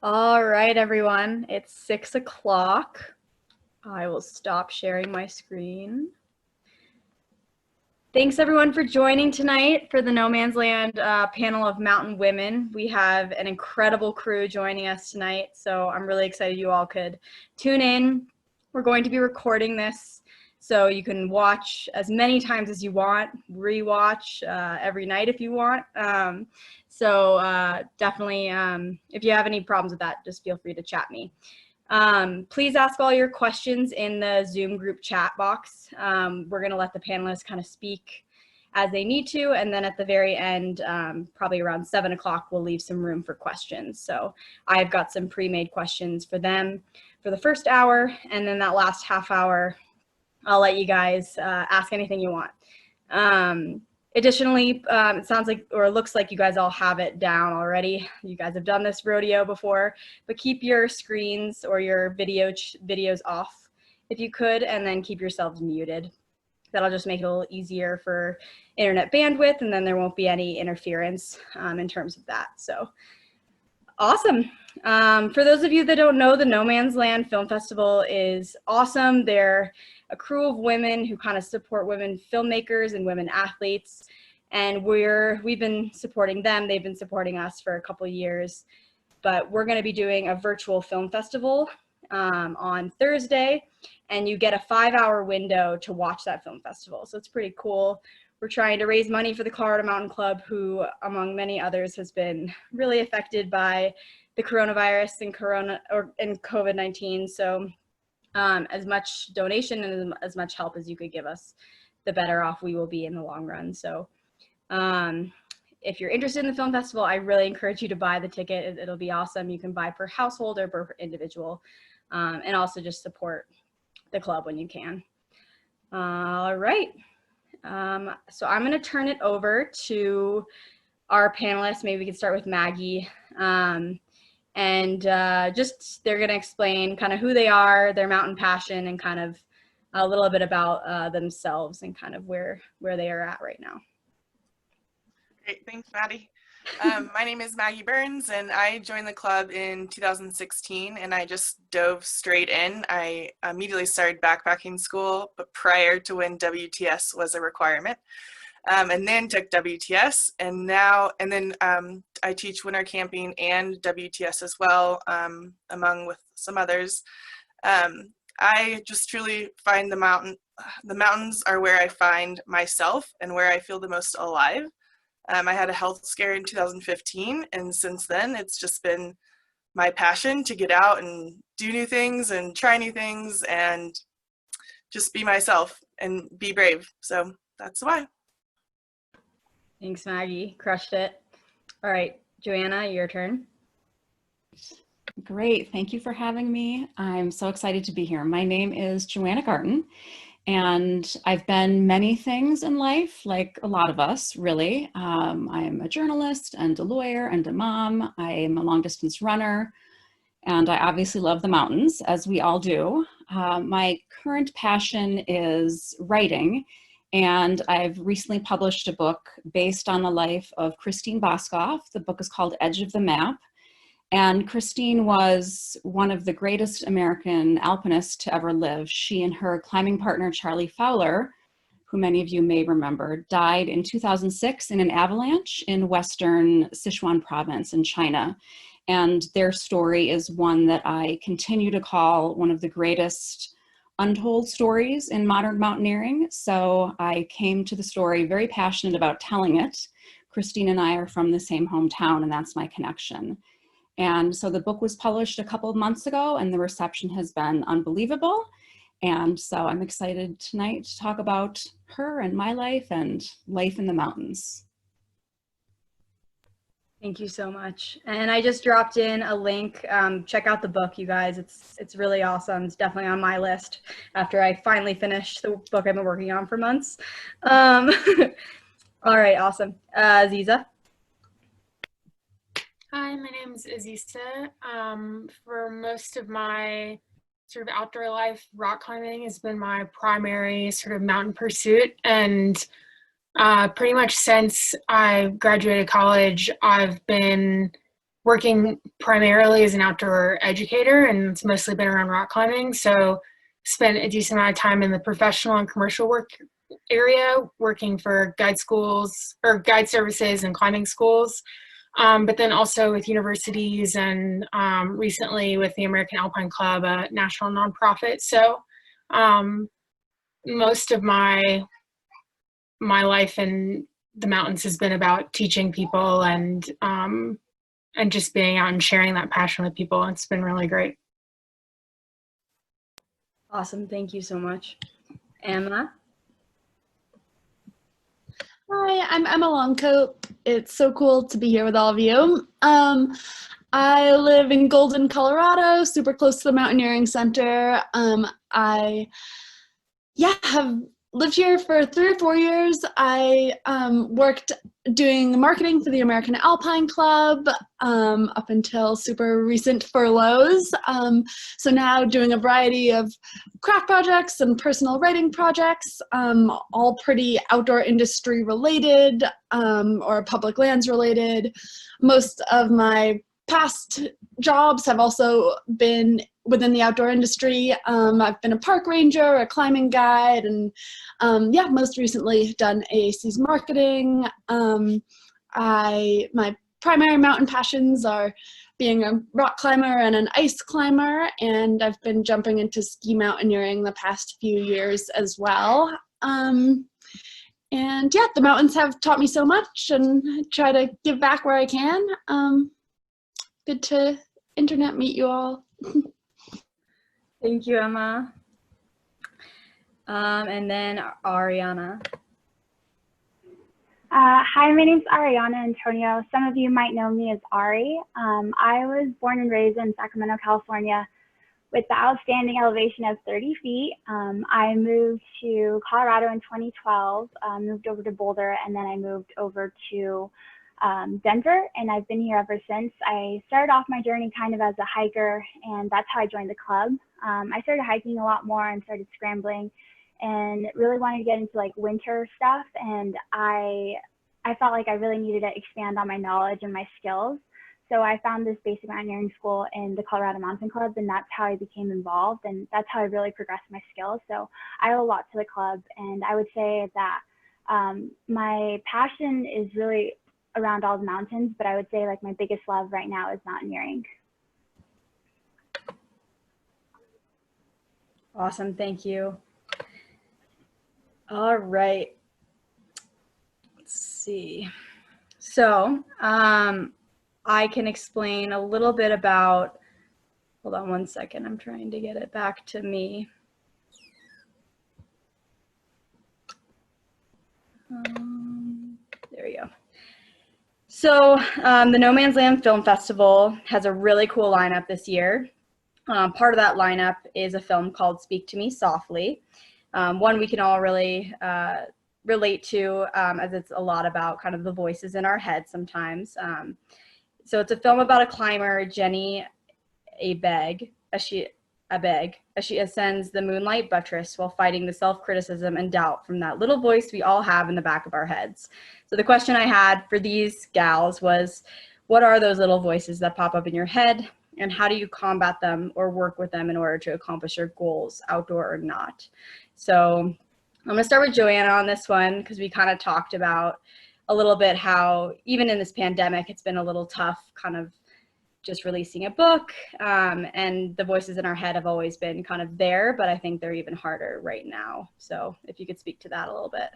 All right, everyone, it's 6 o'clock. I will stop sharing my screen. Thanks everyone for joining tonight for the No Man's Land panel of mountain women. We have an incredible crew joining us tonight, so I'm really excited you all could tune in. We're going to be recording this, so you can watch as many times as you want, rewatch every night if you want. Definitely, if you have any problems with that, just feel free to chat me. Please ask all your questions in the Zoom group chat box. We're going to let the panelists kind of speak as they need to, and then at the very end, probably around 7 o'clock, we'll leave some room for questions. So I've got some pre-made questions for them for the first hour, and then that last half hour, I'll let you guys ask anything you want. Additionally, it sounds like, or it looks like you guys all have it down already. You guys have done this rodeo before, but keep your screens or your videos off if you could, and then keep yourselves muted. That'll just make it a little easier for internet bandwidth, and then there won't be any interference in terms of that. So awesome. For those of you that don't know, the No Man's Land Film Festival is awesome. They're a crew of women who kind of support women filmmakers and women athletes. And we've been supporting them. They've been supporting us for a couple of years. But we're going to be doing a virtual film festival on Thursday. And you get a 5-hour window to watch that film festival. So it's pretty cool. We're trying to raise money for the Colorado Mountain Club, who, among many others, has been really affected by the coronavirus and COVID-19. So as much donation and as much help as you could give us, the better off we will be in the long run. So if you're interested in the film festival, I really encourage you to buy the ticket. It'll be awesome. You can buy per household or per individual, and also just support the club when you can. All right. So I'm going to turn it over to our panelists. Maybe we can start with Maggie. Just they're going to explain kind of who they are, their mountain passion, and kind of a little bit about themselves and kind of where they are at right now. Great, thanks, Maddie. My name is Maggie Burns, and I joined the club in 2016, and I just dove straight in. I immediately started backpacking school, but prior to when WTS was a requirement, and then took WTS, and then I teach winter camping and WTS as well, among with some others. I just truly find the mountains are where I find myself and where I feel the most alive. I had a health scare in 2015, and since then it's just been my passion to get out and do new things and try new things and just be myself and be brave. So that's why. Thanks, Maggie. Crushed it. All right, Joanna, your turn. Great. Thank you for having me. I'm so excited to be here. My name is Joanna Garten, and I've been many things in life, like a lot of us, really. I'm a journalist and a lawyer and a mom. I'm a long distance runner, and I obviously love the mountains, as we all do. My current passion is writing, and I've recently published a book based on the life of Christine Boscoff. The book is called Edge of the Map. And Christine was one of the greatest American alpinists to ever live. She and her climbing partner, Charlie Fowler, who many of you may remember, died in 2006 in an avalanche in western Sichuan province in China. And their story is one that I continue to call one of the greatest untold stories in modern mountaineering. So I came to the story very passionate about telling it. Christine and I are from the same hometown, and that's my connection. And so the book was published a couple of months ago, and the reception has been unbelievable. And so I'm excited tonight to talk about her and my life and life in the mountains. Thank you so much. And I just dropped in a link. Check out the book, you guys. It's really awesome. It's definitely on my list after I finally finish the book I've been working on for months. All right, awesome. Aziza. Hi, my name is Azisa. For most of my sort of outdoor life, rock climbing has been my primary sort of mountain pursuit. And pretty much since I graduated college, I've been working primarily as an outdoor educator, and it's mostly been around rock climbing. So spent a decent amount of time in the professional and commercial work area, working for guide schools or guide services and climbing schools. But then also with universities and recently with the American Alpine Club, a national nonprofit. So most of my life in the mountains has been about teaching people and just being out and sharing that passion with people. It's been really great. Awesome. Thank you so much. Emma? Hi, I'm Emma Longcoat. It's so cool to be here with all of you. I live in Golden, Colorado, super close to the Mountaineering Center. I have lived here for 3 or 4 years. I worked doing marketing for the American Alpine Club up until super recent furloughs. So now doing a variety of craft projects and personal writing projects, all pretty outdoor industry related or public lands related. Most of my past jobs have also been within the outdoor industry. I've been a park ranger, a climbing guide, and most recently done AAC's marketing. My primary mountain passions are being a rock climber and an ice climber, and I've been jumping into ski mountaineering the past few years as well. The mountains have taught me so much, and I try to give back where I can. Good to internet meet you all. Thank you, Emma. And then Ariana. Hi, my name's Ariana Antonio. Some of you might know me as Ari. I was born and raised in Sacramento, California, with the outstanding elevation of 30 feet. I moved to Colorado in 2012, moved over to Boulder, and then I moved over to Denver, and I've been here ever since. I started off my journey kind of as a hiker, and that's how I joined the club. I started hiking a lot more and started scrambling, and really wanted to get into like winter stuff, and I felt like I really needed to expand on my knowledge and my skills. So I found this basic mountaineering school in the Colorado Mountain Club, and that's how I became involved, and that's how I really progressed my skills. So I owe a lot to the club, and I would say that my passion is really around all the mountains, but I would say like my biggest love right now is mountaineering. Awesome, thank you. All right. Let's see. So I can explain a little bit about, hold on one second, I'm trying to get it back to me. There we go. So the No Man's Land Film Festival has a really cool lineup this year. Part of that lineup is a film called Speak to Me Softly. One we can all really relate to, as it's a lot about kind of the voices in our head sometimes. So it's a film about a climber, Jenny Abeg, as she ascends the moonlight buttress while fighting the self-criticism and doubt from that little voice we all have in the back of our heads. So the question I had for these gals was, what are those little voices that pop up in your head, and how do you combat them or work with them in order to accomplish your goals, outdoor or not? So I'm gonna start with Joanna on this one, because we kind of talked about a little bit how even in this pandemic, it's been a little tough kind of just releasing a book, and the voices in our head have always been kind of there, but I think they're even harder right now. So if you could speak to that a little bit.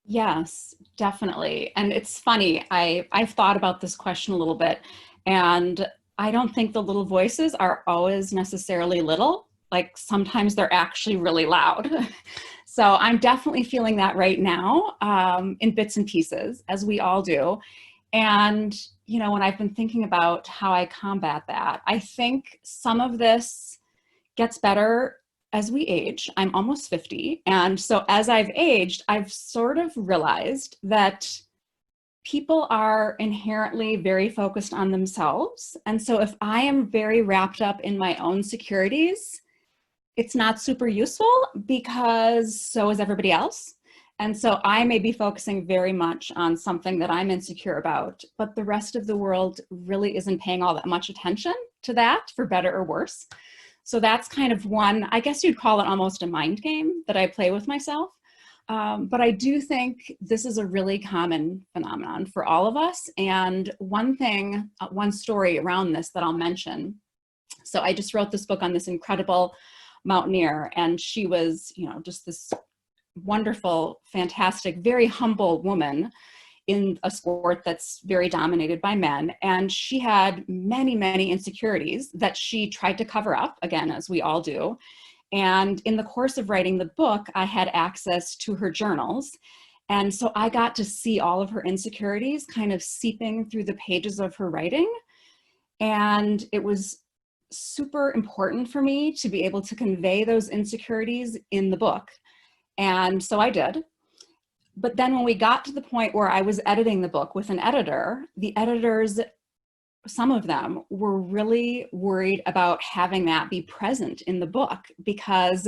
Yes, definitely. And it's funny, I've thought about this question a little bit, and I don't think the little voices are always necessarily little. Like sometimes they're actually really loud. So I'm definitely feeling that right now, in bits and pieces, as we all do. And, you know, when I've been thinking about how I combat that, I think some of this gets better as we age. I'm almost 50. And so as I've aged, I've sort of realized that people are inherently very focused on themselves. And so if I am very wrapped up in my own securities, it's not super useful, because so is everybody else. And so I may be focusing very much on something that I'm insecure about, but the rest of the world really isn't paying all that much attention to that, for better or worse. So that's kind of one, I guess you'd call it almost a mind game that I play with myself. But I do think this is a really common phenomenon for all of us. And one thing, one story around this that I'll mention. So I just wrote this book on this incredible mountaineer, and she was, you know, just this wonderful, fantastic, very humble woman in a sport that's very dominated by men. And she had many, many insecurities that she tried to cover up, again, as we all do. And in the course of writing the book, I had access to her journals. And so I got to see all of her insecurities kind of seeping through the pages of her writing. And it was super important for me to be able to convey those insecurities in the book. And so I did. But then when we got to the point where I was editing the book with an editor, the editors, some of them were really worried about having that be present in the book, because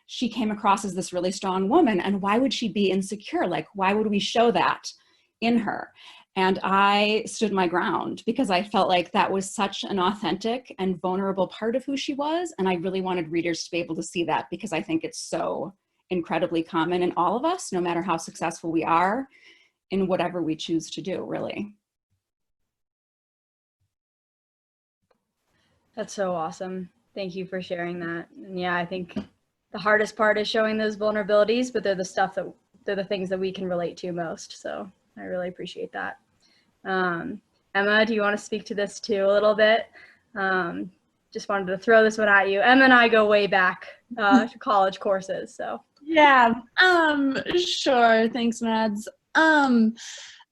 she came across as this really strong woman, and why would she be insecure? Like, why would we show that in her? And I stood my ground because I felt like that was such an authentic and vulnerable part of who she was. And I really wanted readers to be able to see that, because I think it's so incredibly common in all of us, no matter how successful we are in whatever we choose to do, really. That's so awesome. Thank you for sharing that. And yeah, I think the hardest part is showing those vulnerabilities, but they're the things that we can relate to most. So I really appreciate that. Emma, do you want to speak to this too a little bit? Just wanted to throw this one at you. Emma and I go way back to college courses, so. Yeah, sure. Thanks, Mads.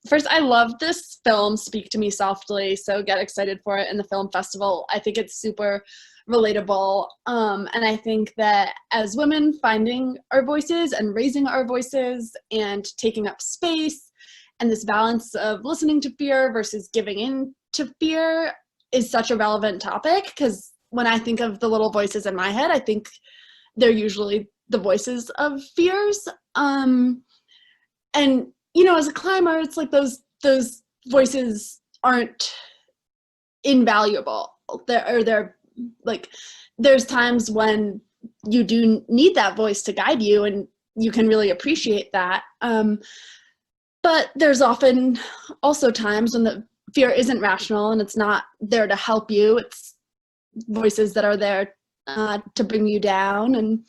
First, I love this film, Speak to Me Softly, so get excited for it in the film festival. I think it's super relatable, and I think that as women, finding our voices and raising our voices and taking up space, and this balance of listening to fear versus giving in to fear is such a relevant topic, because when I think of the little voices in my head, I think they're usually the voices of fears. And, you know, as a climber, it's like those voices aren't invaluable. They're like, there's times when you do need that voice to guide you, and you can really appreciate that. But there's often also times when the fear isn't rational and it's not there to help you. It's voices that are there to bring you down. And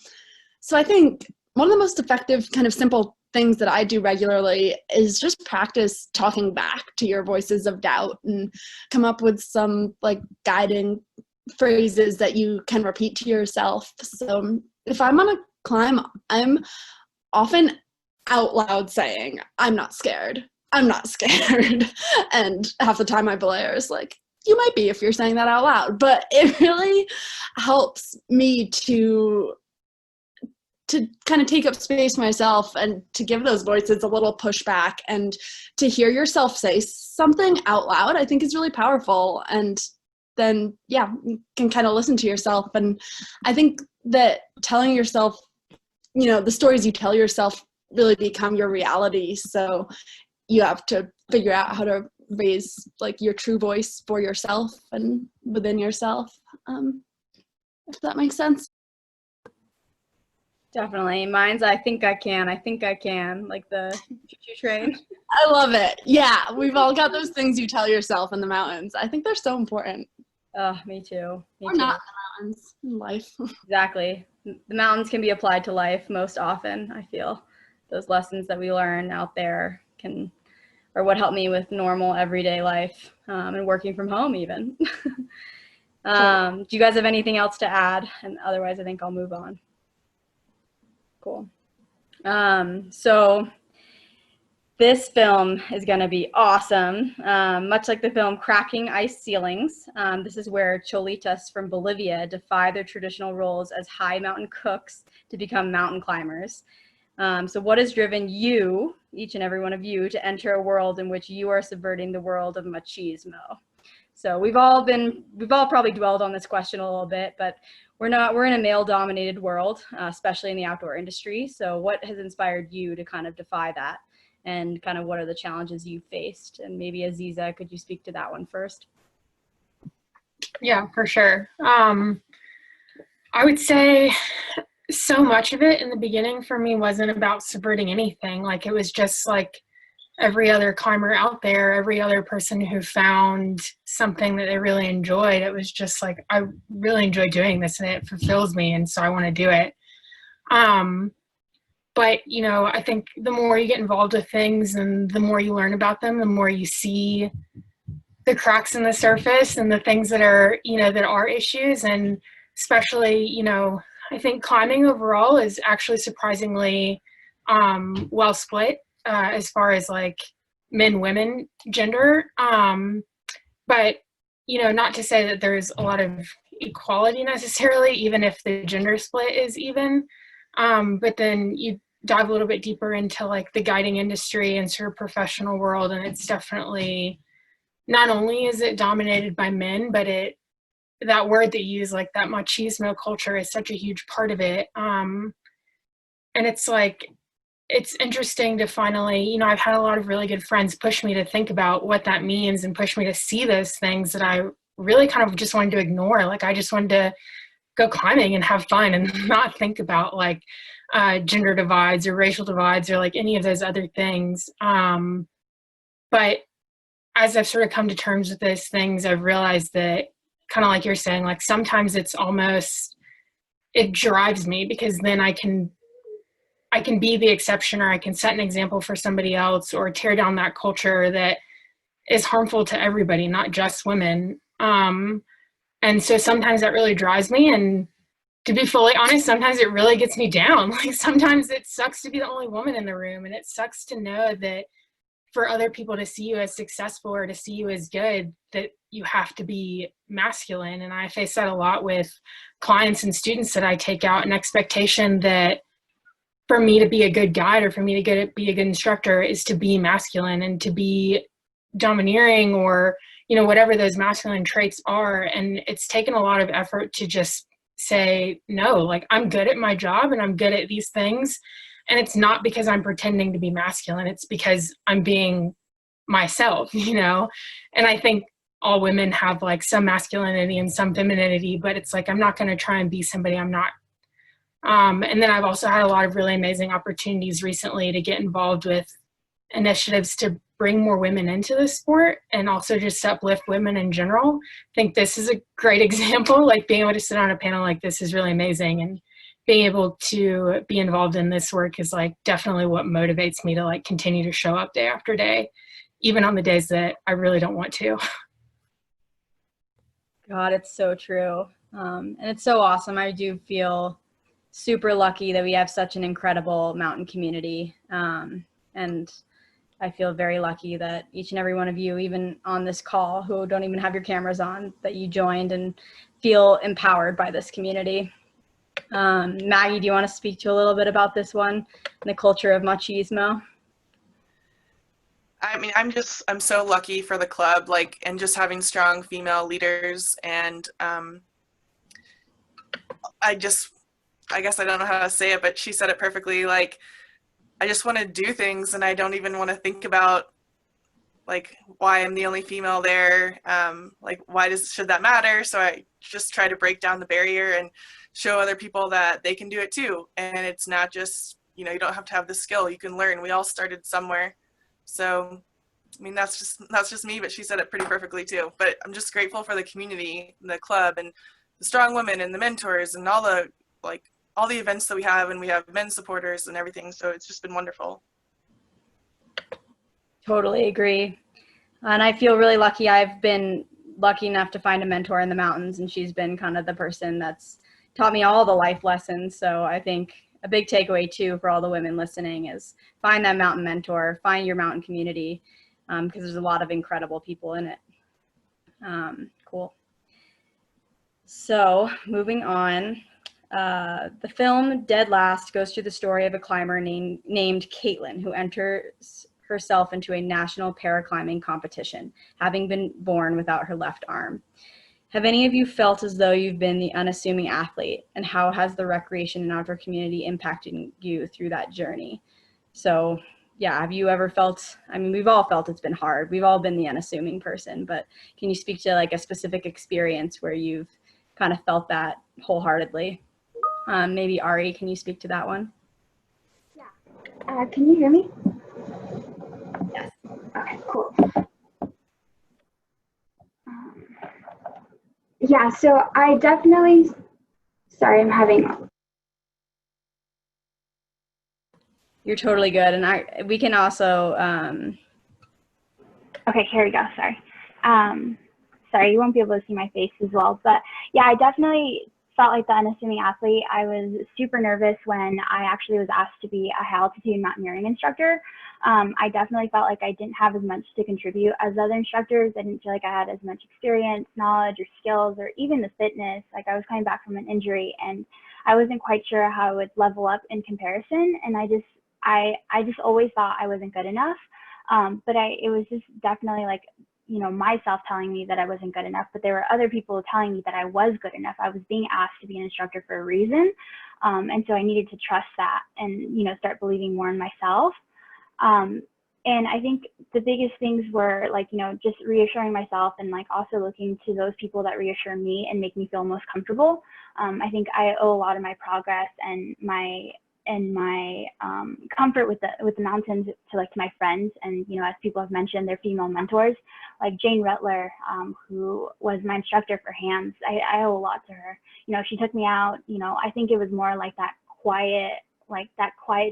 so I think one of the most effective kind of simple things that I do regularly is just practice talking back to your voices of doubt and come up with some like guiding phrases that you can repeat to yourself. So if I'm on a climb, I'm often out loud saying, I'm not scared. I'm not scared. And half the time my belayer is like, you might be if you're saying that out loud. But it really helps me to kind of take up space myself and to give those voices a little pushback, and to hear yourself say something out loud, I think is really powerful. And then, yeah, you can kind of listen to yourself. And I think that telling yourself, you know, the stories you tell yourself really become your reality. So you have to figure out how to raise like your true voice for yourself and within yourself, if that makes sense. Definitely. Mine's I think I can, like the choo-choo train. I love it. Yeah, we've all got those things you tell yourself in the mountains. I think they're so important. Oh, me too. Or not in the mountains, in life. Exactly. The mountains can be applied to life most often, I feel. Those lessons that we learn out there are what help me with normal everyday life, and working from home even. Do you guys have anything else to add? And otherwise, I think I'll move on. Cool. So this film is going to be awesome. Much like the film Cracking Ice Ceilings, this is where Cholitas from Bolivia defy their traditional roles as high mountain cooks to become mountain climbers. So what has driven you, each and every one of you, to enter a world in which you are subverting the world of machismo? So we've all probably dwelled on this question a little bit, but we're in a male dominated world, especially in the outdoor industry. So what has inspired you to kind of defy that, and kind of what are the challenges you faced? And maybe Aziza, could you speak to that one first? Yeah, for sure. I would say so much of it in the beginning for me wasn't about subverting anything. Like, it was just like every other climber out there, every other person who found something that they really enjoyed. It was just like, I really enjoy doing this and it fulfills me, and so I want to do it. But, you know, I think the more you get involved with things and the more you learn about them, the more you see the cracks in the surface and the things that are, you know, that are issues. And especially, you know, I think climbing overall is actually surprisingly well split as far as like men, women, gender. But, you know, not to say that there's a lot of equality necessarily, even if the gender split is even. But then you dive a little bit deeper into like the guiding industry and sort of professional world, and it's definitely, not only is it dominated by men, but that word that you use, like that machismo culture, is such a huge part of it. And it's like, it's interesting to finally, you know, I've had a lot of really good friends push me to think about what that means and push me to see those things that I really kind of just wanted to ignore. Like, I just wanted to go climbing and have fun and not think about like gender divides or racial divides or like any of those other things. But as I've sort of come to terms with those things, I've realized that, kind of like you're saying, like sometimes it's almost, it drives me, because then I can be the exception, or I can set an example for somebody else, or tear down that culture that is harmful to everybody, not just women. And so sometimes that really drives me. And to be fully honest, sometimes it really gets me down. Like, sometimes it sucks to be the only woman in the room, and it sucks to know that for other people to see you as successful or to see you as good, that you have to be masculine. And I face that a lot with clients and students that I take out, an expectation that for me to be a good guide or for me to be a good instructor is to be masculine and to be domineering, or, you know, whatever those masculine traits are. And it's taken a lot of effort to just say, no, like, I'm good at my job and I'm good at these things. And it's not because I'm pretending to be masculine. It's because I'm being myself, you know? And I think all women have like some masculinity and some femininity, but it's like, I'm not going to try and be somebody I'm not. And then I've also had a lot of really amazing opportunities recently to get involved with initiatives to bring more women into the sport, and also just to uplift women in general. I think this is a great example. Like, being able to sit on a panel like this is really amazing, and being able to be involved in this work is like definitely what motivates me to like continue to show up day after day, even on the days that I really don't want to. God, it's so true. And it's so awesome. I do feel super lucky that we have such an incredible mountain community. And I feel very lucky that each and every one of you, even on this call, who don't even have your cameras on, that you joined and feel empowered by this community. Maggie, do you want to speak to a little bit about this one and the culture of machismo? I mean, I'm so lucky for the club, like, and just having strong female leaders. And I guess I don't know how to say it, but she said it perfectly. Like, I just want to do things, and I don't even want to think about like why I'm the only female there. Like, should that matter? So I just try to break down the barrier and show other people that they can do it too. And it's not just, you know, you don't have to have the skill, you can learn. We all started somewhere. So, I mean, that's just me, but she said it pretty perfectly too. But I'm just grateful for the community, the club, and the strong women and the mentors and all the events that we have, and we have men supporters and everything. So it's just been wonderful. Totally agree. And I feel really lucky. I've been lucky enough to find a mentor in the mountains, and she's been kind of the person that's taught me all the life lessons. So I think a big takeaway too for all the women listening is find that mountain mentor, find your mountain community, because there's a lot of incredible people in it. Cool. So moving on, the film Dead Last goes through the story of a climber named Caitlin, who enters herself into a national paraclimbing competition, having been born without her left arm. Have any of you felt as though you've been the unassuming athlete, and how has the recreation and outdoor community impacted you through that journey? So yeah, have you ever felt, I mean, we've all felt it's been hard. We've all been the unassuming person, but can you speak to like a specific experience where you've kind of felt that wholeheartedly? Maybe Ari, can you speak to that one? Yeah. Can you hear me? Yes. Okay, cool. Yeah, so I definitely, sorry, I'm having. You're totally good. And we can also, Okay, here we go, sorry. Sorry, you won't be able to see my face as well, but yeah, I definitely felt like the unassuming athlete. I was super nervous when I actually was asked to be a high altitude mountaineering instructor. I definitely felt like I didn't have as much to contribute as other instructors. I didn't feel like I had as much experience, knowledge, or skills, or even the fitness. Like I was coming back from an injury and I wasn't quite sure how I would level up in comparison. And I just always thought I wasn't good enough. But it was just definitely like, you know, myself telling me that I wasn't good enough, but there were other people telling me that I was good enough. I was being asked to be an instructor for a reason. And so I needed to trust that and, you know, start believing more in myself. And I think the biggest things were like, you know, just reassuring myself and like also looking to those people that reassure me and make me feel most comfortable. I think I owe a lot of my progress and my comfort with the mountains to my friends, and you know, as people have mentioned, they're female mentors like Jane Rutler, who was my instructor for hams. I owe a lot to her. You know, she took me out. You know, I think it was more like that quiet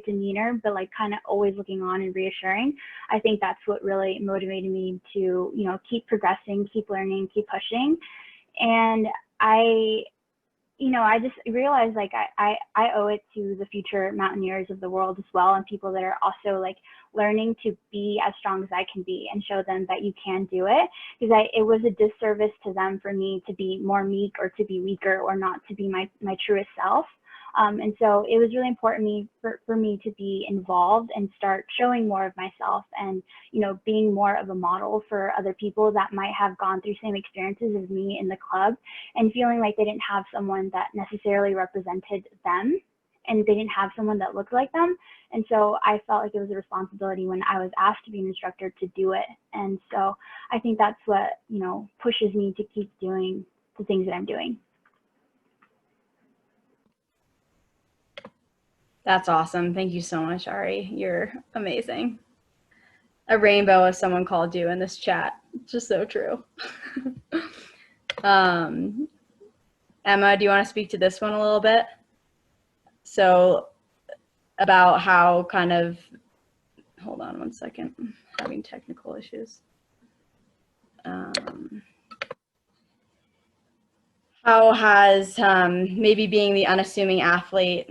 demeanor, but like kind of always looking on and reassuring. I think that's what really motivated me to, you know, keep progressing, keep learning, keep pushing. And I just realized like I owe it to the future mountaineers of the world as well, and people that are also like learning to be as strong as I can be and show them that you can do it, because it was a disservice to them for me to be more meek or to be weaker or not to be my truest self. And so it was really important for me to be involved and start showing more of myself and, you know, being more of a model for other people that might have gone through same experiences as me in the club and feeling like they didn't have someone that necessarily represented them and they didn't have someone that looked like them. And so I felt like it was a responsibility when I was asked to be an instructor to do it. And so I think that's what, you know, pushes me to keep doing the things that I'm doing. that's awesome. Thank you so much, Ari. You're amazing. A rainbow, as someone called you in this chat. Just so true. Emma, do you want to speak to this one a little bit? So about how kind of, hold on one second, I'm having technical issues. How has maybe being the unassuming athlete,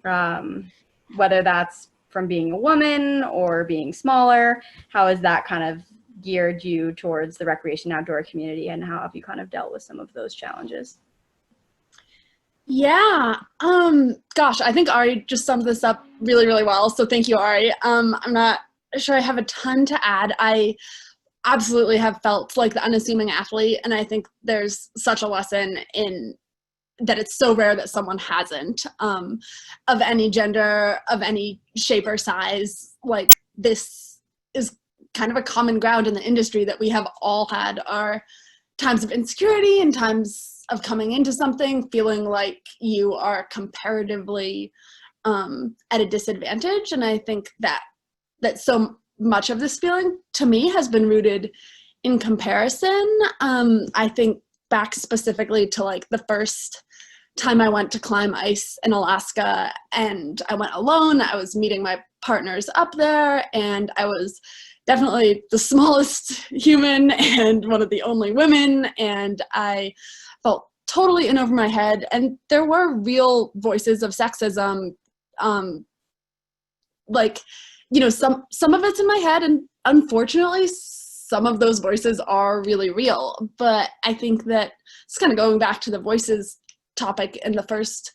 whether that's from being a woman or being smaller, how has that kind of geared you towards the recreation outdoor community, and how have you kind of dealt with some of those challenges? Yeah, gosh, I think Ari just summed this up really, really well. So thank you, Ari. I'm not sure I have a ton to add. I absolutely have felt like the unassuming athlete, and I think there's such a lesson in that it's so rare that someone hasn't, of any gender, of any shape or size. Like this is kind of a common ground in the industry, that we have all had our times of insecurity and times of coming into something feeling like you are comparatively at a disadvantage. And I think that so much of this feeling to me has been rooted in comparison. I think back specifically to like the first time I went to climb ice in Alaska, and I went alone. I was meeting my partners up there, and I was definitely the smallest human and one of the only women, and I felt totally in over my head. And there were real voices of sexism, like, you know, some of it's in my head, and unfortunately some of those voices are really real. But I think that it's kind of going back to the voices topic in the first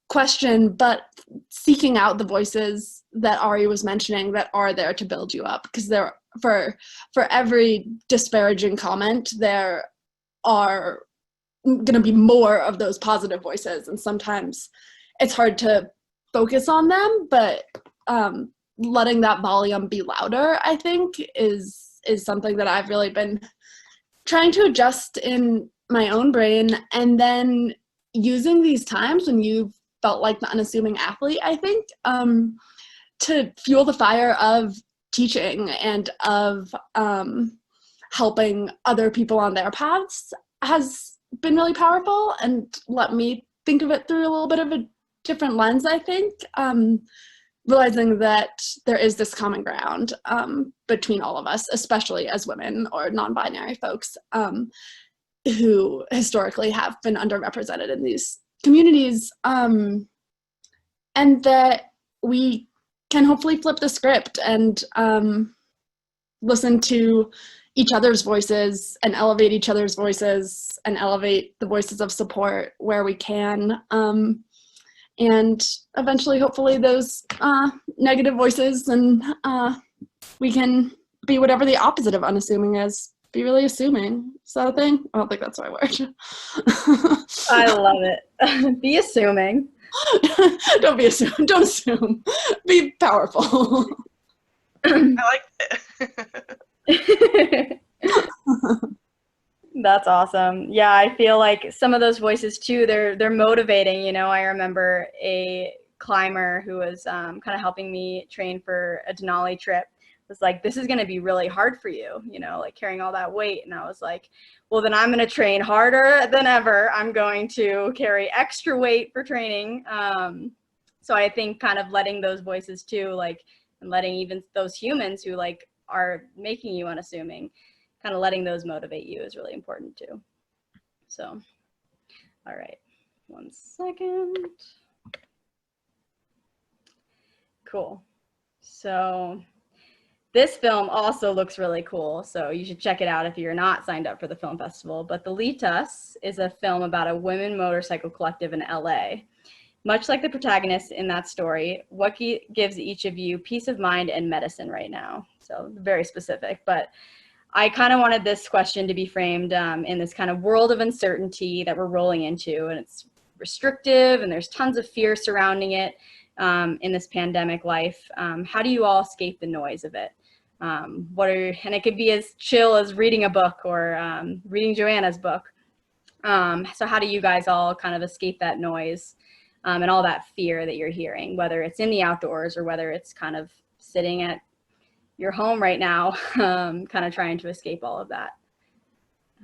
question, but seeking out the voices that Ari was mentioning that are there to build you up, because there, for every disparaging comment, there are going to be more of those positive voices, and sometimes it's hard to focus on them, but letting that volume be louder, I think, is something that I've really been trying to adjust in my own brain, and then using these times when you've felt like the unassuming athlete, I think, to fuel the fire of teaching and of helping other people on their paths has been really powerful, and let me think of it through a little bit of a different lens, I think, realizing that there is this common ground between all of us, especially as women or non-binary folks who historically have been underrepresented in these communities, and that we can hopefully flip the script and listen to each other's voices and elevate each other's voices and elevate the voices of support where we can, and eventually hopefully those negative voices, and we can be whatever the opposite of unassuming is. Be really assuming. Is that a thing? I don't think that's my word. I love it. Be assuming. Don't be assume. Don't assume. Be powerful. I like it. That's awesome. Yeah, I feel like some of those voices too, they're motivating. You know, I remember a climber who was kind of helping me train for a Denali trip was like, this is going to be really hard for you, you know, like carrying all that weight. And I was like, well, then I'm going to train harder than ever. I'm going to carry extra weight for training. So I think kind of letting those voices too, like, and letting even those humans who like are making you unassuming, kind of letting those motivate you is really important too. So, all right, 1 second. Cool. So this film also looks really cool, so you should check it out if you're not signed up for the film festival. But The Litas is a film about a women motorcycle collective in LA. Much like the protagonist in that story, what gives each of you peace of mind and medicine right now? So very specific, but I kind of wanted this question to be framed in this kind of world of uncertainty that we're rolling into, and it's restrictive and there's tons of fear surrounding it in this pandemic life. How do you all escape the noise of it? And it could be as chill as reading a book or reading Joanna's book. So how do you guys all kind of escape that noise and all that fear that you're hearing, whether it's in the outdoors or whether it's kind of sitting at your home right now, kind of trying to escape all of that?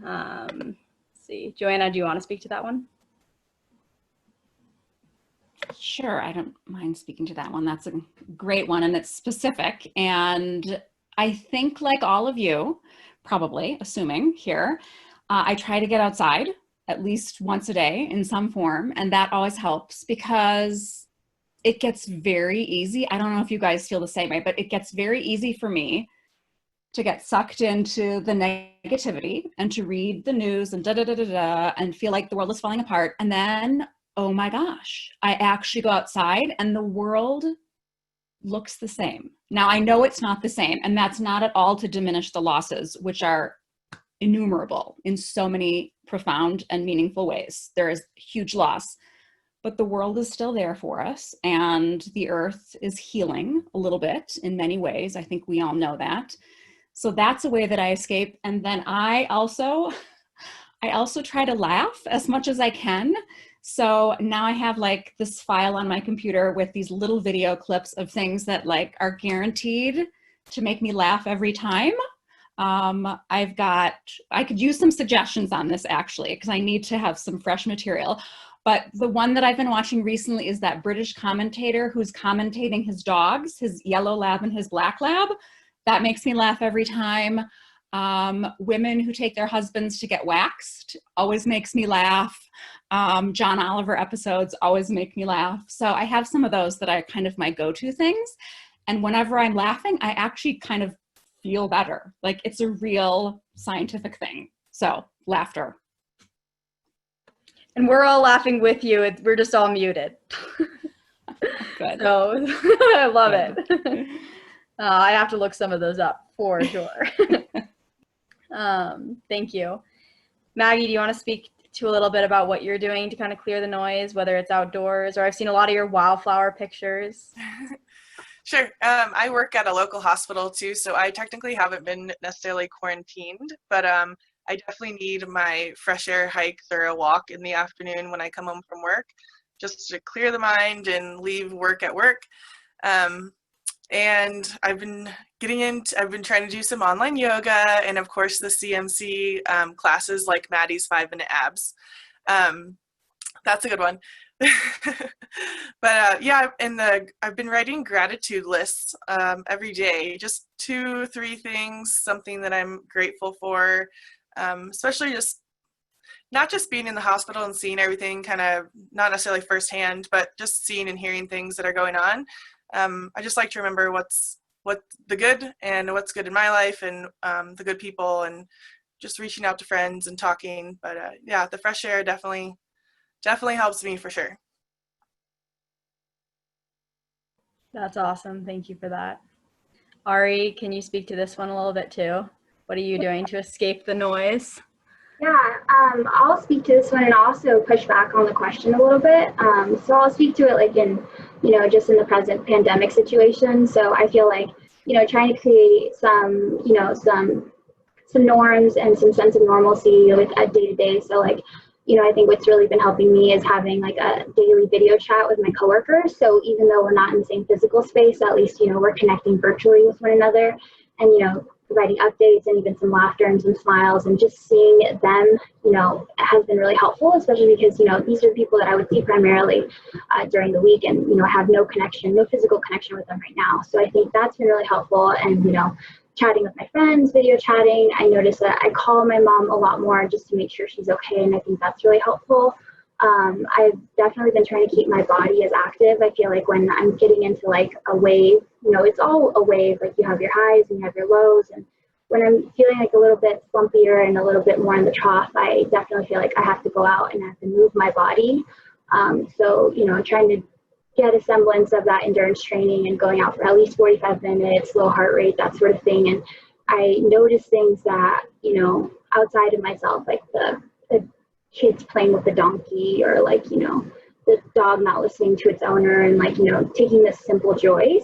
Let's see, Joanna, do you want to speak to that one? Sure, I don't mind speaking to that one. That's a great one, and it's specific. And I think, like all of you, probably, assuming here, I try to get outside at least once a day in some form, and that always helps because it gets very easy. I don't know if you guys feel the same way, but it gets very easy for me to get sucked into the negativity and to read the news and and feel like the world is falling apart. And then, oh my gosh, I actually go outside and the world looks the same. Now, I know it's not the same, and that's not at all to diminish the losses, which are innumerable in so many profound and meaningful ways. There is huge loss, but the world is still there for us, and the earth is healing a little bit in many ways. I think we all know that. So that's a way that I escape. And then I also try to laugh as much as I can. So now I have like this file on my computer with these little video clips of things that like are guaranteed to make me laugh every time. I could use some suggestions on this actually, because I need to have some fresh material. But the one that I've been watching recently is that British commentator who's commentating his dogs, his yellow lab and his black lab. That makes me laugh every time. Women who take their husbands to get waxed always makes me laugh. John Oliver episodes always make me laugh. So I have some of those that are kind of my go-to things. And whenever I'm laughing, I actually kind of feel better. Like it's a real scientific thing. So laughter. And we're all laughing with you. We're just all muted. Good. So I love Good. it. I have to look some of those up for sure. Thank you. Maggie, do you want to speak to a little bit about what you're doing to kind of clear the noise, whether it's outdoors or I've seen a lot of your wildflower pictures? Sure. I work at a local hospital too, so I technically haven't been necessarily quarantined, but I definitely need my fresh air hikes or a walk in the afternoon when I come home from work, just to clear the mind and leave work at work. And I've been trying to do some online yoga and of course the CMC classes like Maddie's 5-minute abs. That's a good one. But yeah, I've been writing gratitude lists every day, just 2-3 things, something that I'm grateful for, especially just not just being in the hospital and seeing everything kind of not necessarily firsthand, but just seeing and hearing things that are going on. I just like to remember what's the good and what's good in my life and the good people and just reaching out to friends and talking. But yeah, the fresh air definitely helps me for sure. That's awesome. Thank you for that. Ari, can you speak to this one a little bit too? What are you doing to escape the noise? Yeah, I'll speak to this one and also push back on the question a little bit. So I'll speak to it like in, just in the present pandemic situation. So I feel like, trying to create some, some norms and some sense of normalcy with a day to day. So like, I think what's really been helping me is having like a daily video chat with my coworkers. So even though we're not in the same physical space, at least, we're connecting virtually with one another and, providing updates and even some laughter and some smiles and just seeing them, has been really helpful, especially because, these are people that I would see primarily during the week and, have no physical connection with them right now. So I think that's been really helpful. And, chatting with my friends, video chatting, I noticed that I call my mom a lot more just to make sure she's okay. And I think that's really helpful. I've definitely been trying to keep my body as active. I feel like when I'm getting into like a wave, it's all a wave, like you have your highs and you have your lows. And when I'm feeling like a little bit slumpier and a little bit more in the trough, I definitely feel like I have to go out and I have to move my body. So, trying to get a semblance of that endurance training and going out for at least 45 minutes, low heart rate, that sort of thing. And I notice things that, outside of myself, like the kids playing with the donkey or like, the dog not listening to its owner and like, taking the simple joys.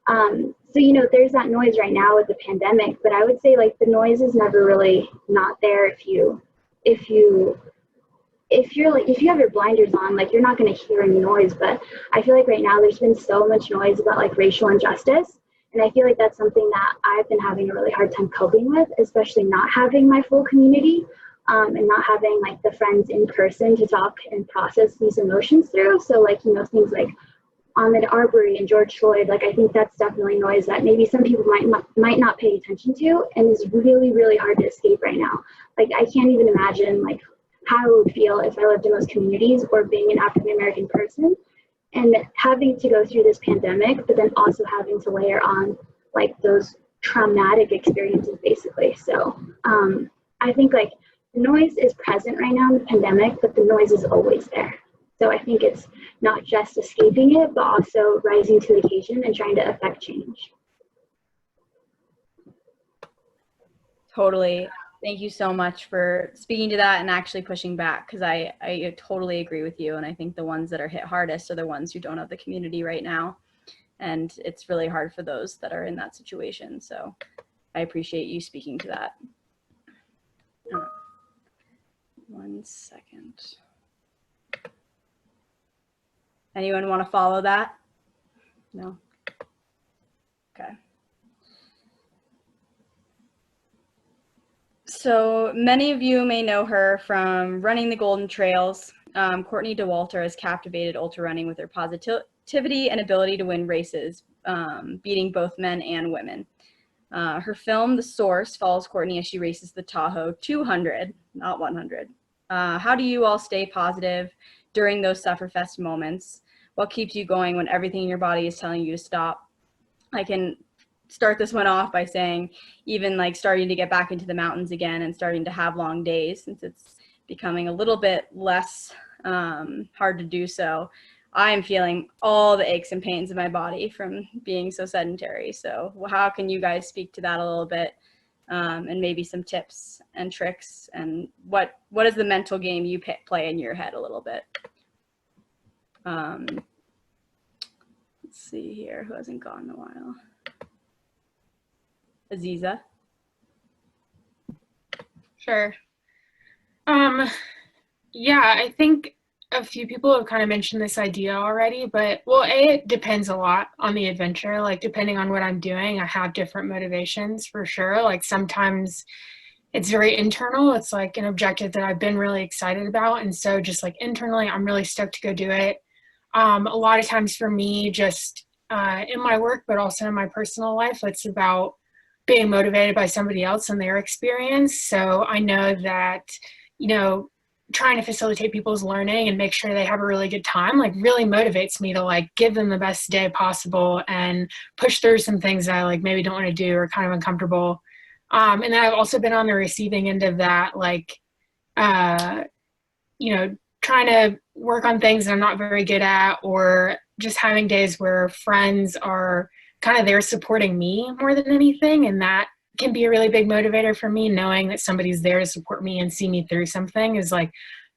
So, there's that noise right now with the pandemic, but I would say like the noise is never really not there if you have your blinders on, like you're not going to hear any noise. But I feel like right now there's been so much noise about like racial injustice. And I feel like that's something that I've been having a really hard time coping with, especially not having my full community and not having like the friends in person to talk and process these emotions through. So like, things like Ahmaud Arbery and George Floyd, like I think that's definitely noise that maybe some people might not pay attention to and is really, really hard to escape right now. Like I can't even imagine like how I would feel if I lived in those communities or being an African American person and having to go through this pandemic, but then also having to layer on like those traumatic experiences basically. So I think like the noise is present right now in the pandemic, but the noise is always there. So I think it's not just escaping it, but also rising to the occasion and trying to affect change. Totally. Thank you so much for speaking to that and actually pushing back, because I totally agree with you. And I think the ones that are hit hardest are the ones who don't have the community right now. And it's really hard for those that are in that situation. So I appreciate you speaking to that. 1 second. Anyone want to follow that? No? Okay. So many of you may know her from running the Golden Trails. Courtney Dauwalter has captivated ultra running with her positivity and ability to win races, beating both men and women. Her film, The Source, follows Courtney as she races the Tahoe 200, not 100. How do you all stay positive during those sufferfest moments? What keeps you going when everything in your body is telling you to stop? I can start this one off by saying even like starting to get back into the mountains again and starting to have long days, since it's becoming a little bit less hard to do so. I'm feeling all the aches and pains in my body from being so sedentary. So how can you guys speak to that a little bit, and maybe some tips and tricks, and what is the mental game you play in your head a little bit? Let's see here, who hasn't gone in a while? Aziza? Sure. Yeah, I think a few people have kind of mentioned this idea already, but well, it depends a lot on the adventure. Like, depending on what I'm doing, I have different motivations for sure. Like, sometimes it's very internal. It's like an objective that I've been really excited about. And so just like internally, I'm really stoked to go do it. A lot of times for me, just in my work, but also in my personal life, it's about being motivated by somebody else and their experience. So I know that, you know, trying to facilitate people's learning and make sure they have a really good time, like, really motivates me to like give them the best day possible and push through some things that I like maybe don't want to do or kind of uncomfortable. And then I've also been on the receiving end of that, like, you know, trying to work on things that I'm not very good at, or just having days where friends are kind of there supporting me more than anything. And that can be a really big motivator for me, knowing that somebody's there to support me and see me through something is like,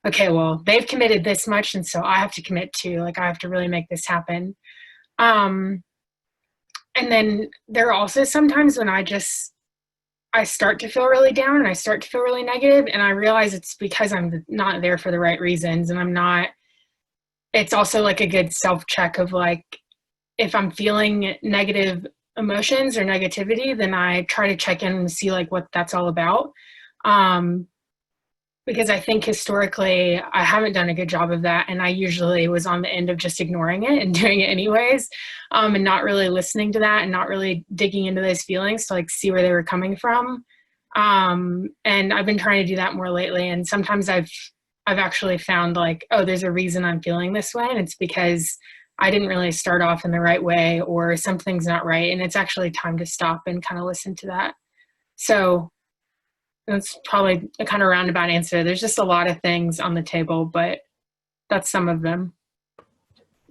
okay, well, they've committed this much, and so I have to commit too. Like, I have to really make this happen. And then there are also sometimes when I start to feel really down and I start to feel really negative, and I realize it's because I'm not there for the right reasons, and it's also like a good self-check of like, if I'm feeling negative emotions or negativity, then I try to check in and see like what that's all about. Because I think historically I haven't done a good job of that, and I usually was on the end of just ignoring it and doing it anyways, and not really listening to that and not really digging into those feelings to like see where they were coming from. And I've been trying to do that more lately, and sometimes I've actually found like, oh, there's a reason I'm feeling this way, and it's because I didn't really start off in the right way, or something's not right, and it's actually time to stop and kind of listen to that. So that's probably a kind of roundabout answer. There's just a lot of things on the table, but that's some of them.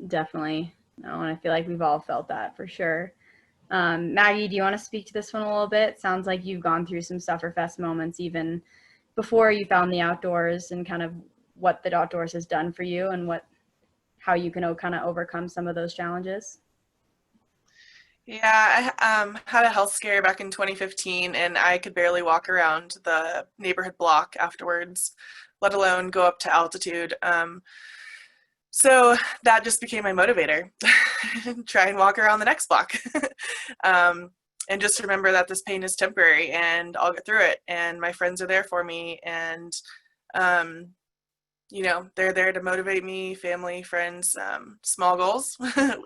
Definitely. No, and I feel like we've all felt that for sure. Maggie, do you want to speak to this one a little bit? Sounds like you've gone through some Sufferfest moments even before you found the outdoors, and kind of what the outdoors has done for you, and how you can kind of overcome some of those challenges. Yeah, I had a health scare back in 2015, and I could barely walk around the neighborhood block afterwards, let alone go up to altitude. So that just became my motivator. Try and walk around the next block. And just remember that this pain is temporary, and I'll get through it, and my friends are there for me, and you know, they're there to motivate me, family, friends, small goals,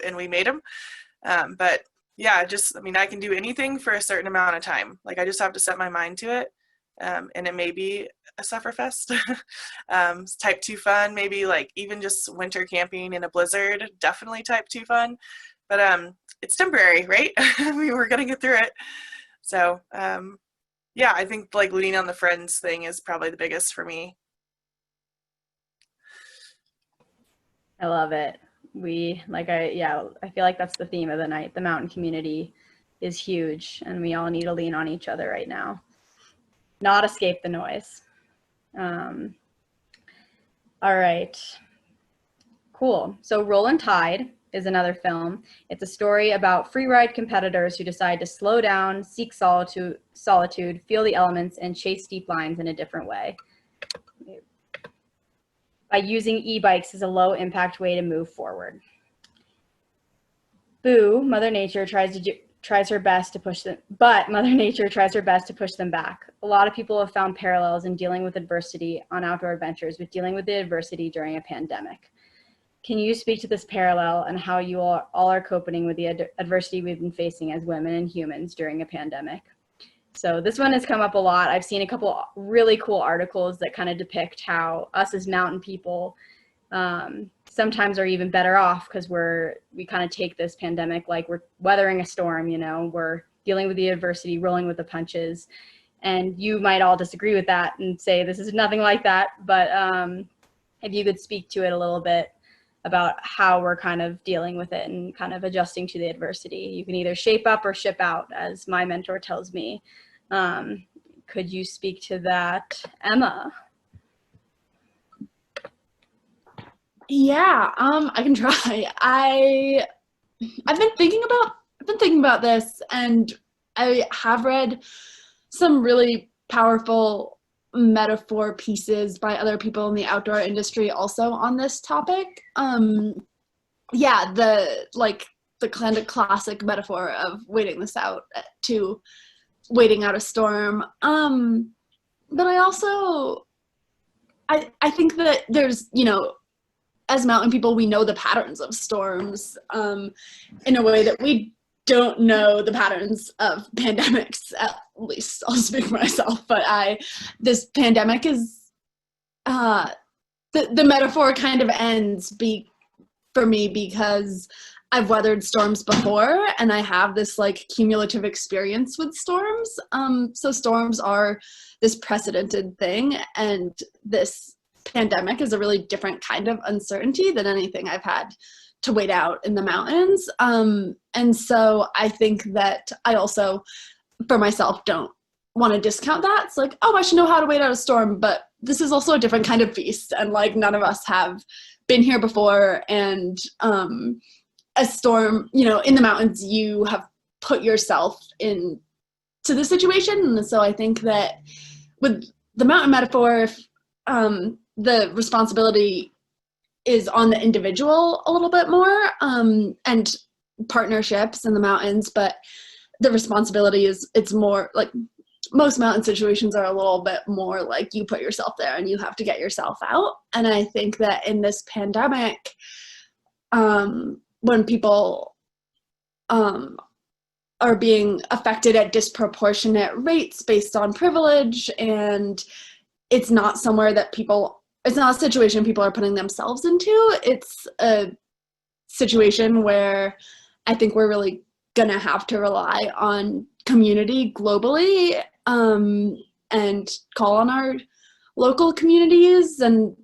and we made them. But yeah, I can do anything for a certain amount of time. Like, I just have to set my mind to it. And it may be a Sufferfest. Type 2 fun, maybe like even just winter camping in a blizzard, definitely type 2 fun. But it's temporary, right? We're gonna get through it. So yeah, I think like leaning on the friends thing is probably the biggest for me. I love it. I feel like that's the theme of the night. The mountain community is huge, and we all need to lean on each other right now, not escape the noise. All right, cool. So Rollin' Tide is another film. It's a story about freeride competitors who decide to slow down, seek solitude, feel the elements, and chase steep lines in a different way, by using e-bikes as a low-impact way to move forward. Mother Nature tries her best to push them, but Mother Nature tries her best to push them back. A lot of people have found parallels in dealing with adversity on outdoor adventures with dealing with the adversity during a pandemic. Can you speak to this parallel and how you all are coping with the adversity we've been facing as women and humans during a pandemic? So this one has come up a lot. I've seen a couple really cool articles that kind of depict how us as mountain people sometimes are even better off, because we kind of take this pandemic like we're weathering a storm, you know, we're dealing with the adversity, rolling with the punches. And you might all disagree with that and say this is nothing like that. But if you could speak to it a little bit about how we're kind of dealing with it and kind of adjusting to the adversity. You can either shape up or ship out, as my mentor tells me. Could you speak to that, Emma? Yeah, I can try. I've been thinking about this, and I have read some really powerful metaphor pieces by other people in the outdoor industry also on this topic. Yeah, the kind of classic metaphor of waiting this out to waiting out a storm. But I also I think that there's, you know, as mountain people, we know the patterns of storms in a way that we don't know the patterns of pandemics. At least I'll speak for myself, but this pandemic is the metaphor kind of ends for me because I've weathered storms before and I have this like cumulative experience with storms. So storms are this precedented thing, and this pandemic is a really different kind of uncertainty than anything I've had to wait out in the mountains. And so I think that I also, for myself, don't want to discount that. It's like, oh, I should know how to wait out a storm, but this is also a different kind of beast, and like none of us have been here before. And a storm, you know, in the mountains, you have put yourself into the situation. And so I think that with the mountain metaphor, the responsibility is on the individual a little bit more, and partnerships in the mountains, but the responsibility it's more like most mountain situations are a little bit more like you put yourself there and you have to get yourself out. And I think that in this pandemic, when people are being affected at disproportionate rates based on privilege, and it's not it's not a situation people are putting themselves into. It's a situation where I think we're really gonna have to rely on community globally, and call on our local communities and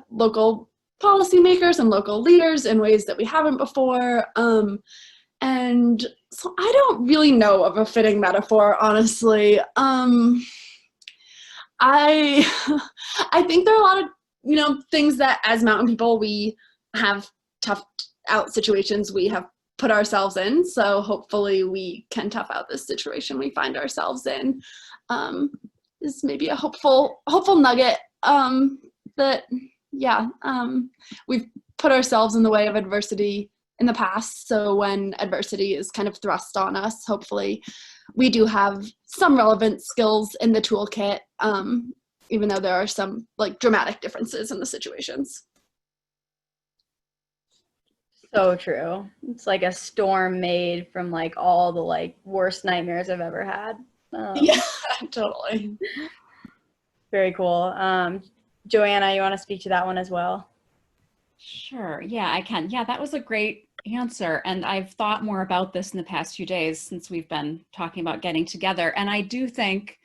local policymakers and local leaders in ways that we haven't before. And so I don't really know of a fitting metaphor, honestly. I think there are a lot of, you know, things that as mountain people we have toughed out situations we have put ourselves in. So hopefully we can tough out this situation we find ourselves in. Is maybe a hopeful nugget that we've put ourselves in the way of adversity in the past. So when adversity is kind of thrust on us, hopefully we do have some relevant skills in the toolkit, even though there are some like dramatic differences in the situations. So true. It's like a storm made from like all the like worst nightmares I've ever had. Yeah, totally. Very cool. Joanna, you want to speak to that one as well? Sure. Yeah, I can. Yeah, that was a great answer. And I've thought more about this in the past few days since we've been talking about getting together. And I do think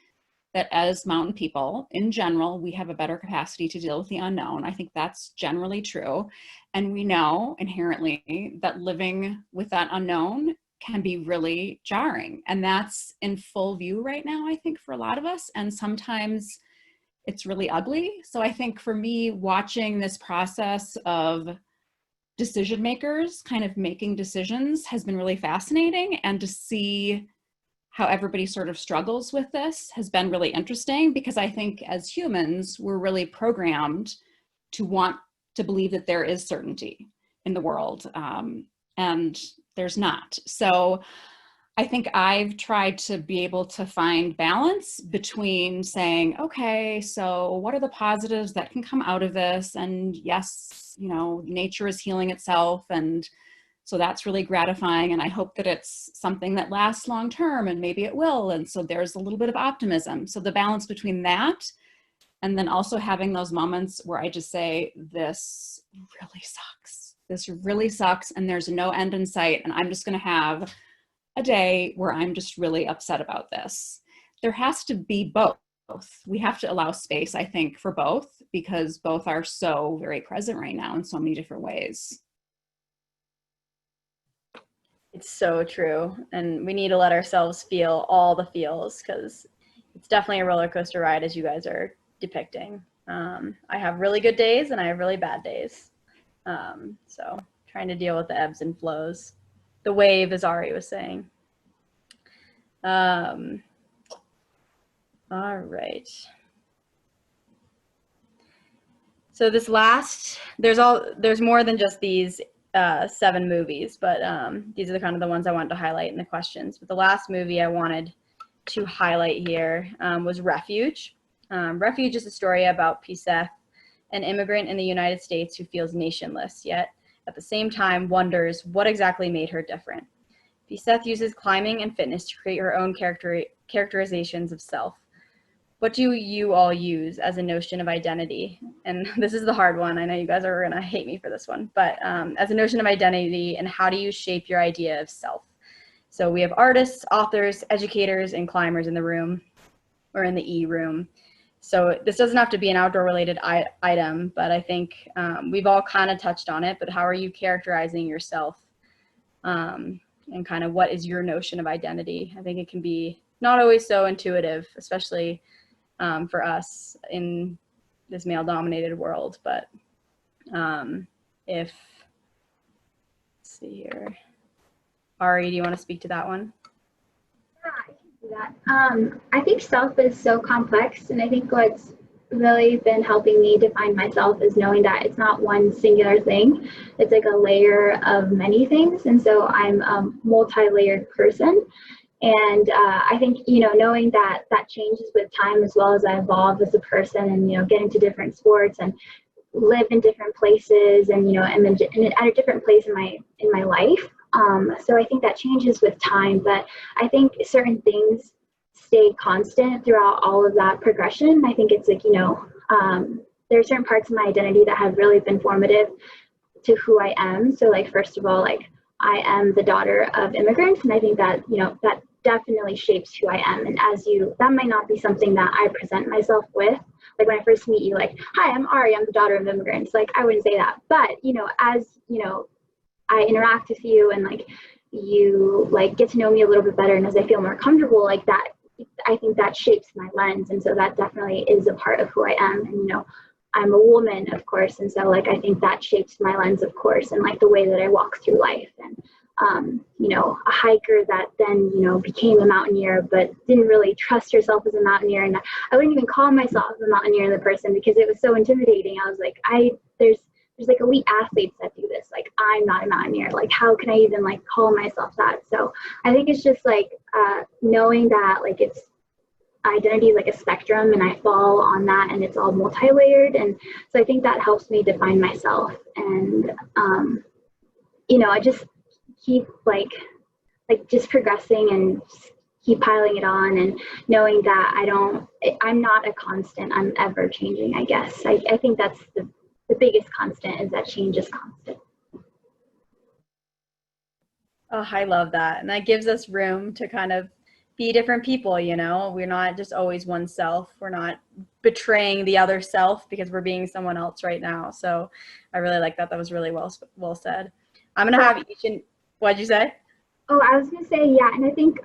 that as mountain people, in general, we have a better capacity to deal with the unknown. I think that's generally true. And we know inherently that living with that unknown can be really jarring. And that's in full view right now, I think, for a lot of us. And sometimes it's really ugly. So I think for me, watching this process of decision makers kind of making decisions has been really fascinating, and to see how everybody sort of struggles with this has been really interesting, because I think as humans, we're really programmed to want to believe that there is certainty in the world, and there's not. So I think I've tried to be able to find balance between saying, okay, so what are the positives that can come out of this? And yes, you know, nature is healing itself, and so that's really gratifying. And I hope that it's something that lasts long term, and maybe it will. And so there's a little bit of optimism. So the balance between that and then also having those moments where I just say, this really sucks. This really sucks, and there's no end in sight, and I'm just going to have a day where I'm just really upset about this. There has to be both. both. We have to allow space, I think, for both, because both are so very present right now in so many different ways. It's so true. And we need to let ourselves feel all the feels, because it's definitely a roller coaster ride, as you guys are depicting. I have really good days and I have really bad days. So trying to deal with the ebbs and flows. The wave, as Ari was saying. All right. So this last, there's more than just these 7 movies, but these are the kind of the ones I wanted to highlight in the questions. But the last movie I wanted to highlight here was Refuge. Refuge is a story about Piseth, an immigrant in the United States who feels nationless, yet at the same time wonders what exactly made her different. Piseth uses climbing and fitness to create her own characterizations of self. What do you all use as a notion of identity? And this is the hard one. I know you guys are gonna hate me for this one, but as a notion of identity, and how do you shape your idea of self? So we have artists, authors, educators, and climbers in the room, or in the E room. So this doesn't have to be an outdoor related item, but I think we've all kind of touched on it, but how are you characterizing yourself? And kind of what is your notion of identity? I think it can be not always so intuitive, especially for us in this male-dominated world. But let's see here. Ari, do you want to speak to that one? Yeah, I can do that. I think self is so complex, and I think what's really been helping me define myself is knowing that it's not one singular thing. It's like a layer of many things, and so I'm a multi-layered person. And I think, knowing that that changes with time as well as I evolve as a person, and, get into different sports and live in different places, and, I'm at a different place in my life. So I think that changes with time, but I think certain things stay constant throughout all of that progression. I think it's like, there are certain parts of my identity that have really been formative to who I am. So like, first of all, like I am the daughter of immigrants, and I think that, that definitely shapes who I am. And that might not be something that I present myself with. Like when I first meet you, like, hi, I'm Ari, I'm the daughter of immigrants. Like I wouldn't say that, but as I interact with you, and like you like get to know me a little bit better, and as I feel more comfortable, like that, I think that shapes my lens. And so that definitely is a part of who I am. And I'm a woman, of course, and so like I think that shapes my lens, of course, and like the way that I walk through life. And a hiker that then became a mountaineer, but didn't really trust herself as a mountaineer. And I wouldn't even call myself a mountaineer in the person, because it was so intimidating. I was like, there's like elite athletes that do this. Like, I'm not a mountaineer. Like, how can I even like call myself that? So I think it's just like knowing that like identity is like a spectrum, and I fall on that, and it's all multi-layered. And so I think that helps me define myself. And I just keep like just progressing and keep piling it on, and knowing that I'm not a constant. I'm ever changing, I guess. I think that's the biggest constant, is that change is constant. Oh, I love that. And that gives us room to kind of be different people, We're not just always oneself. We're not betraying the other self because we're being someone else right now. So I really like that. That was really well said. I'm going to have each what'd you say? Oh, I was gonna say, yeah, and I think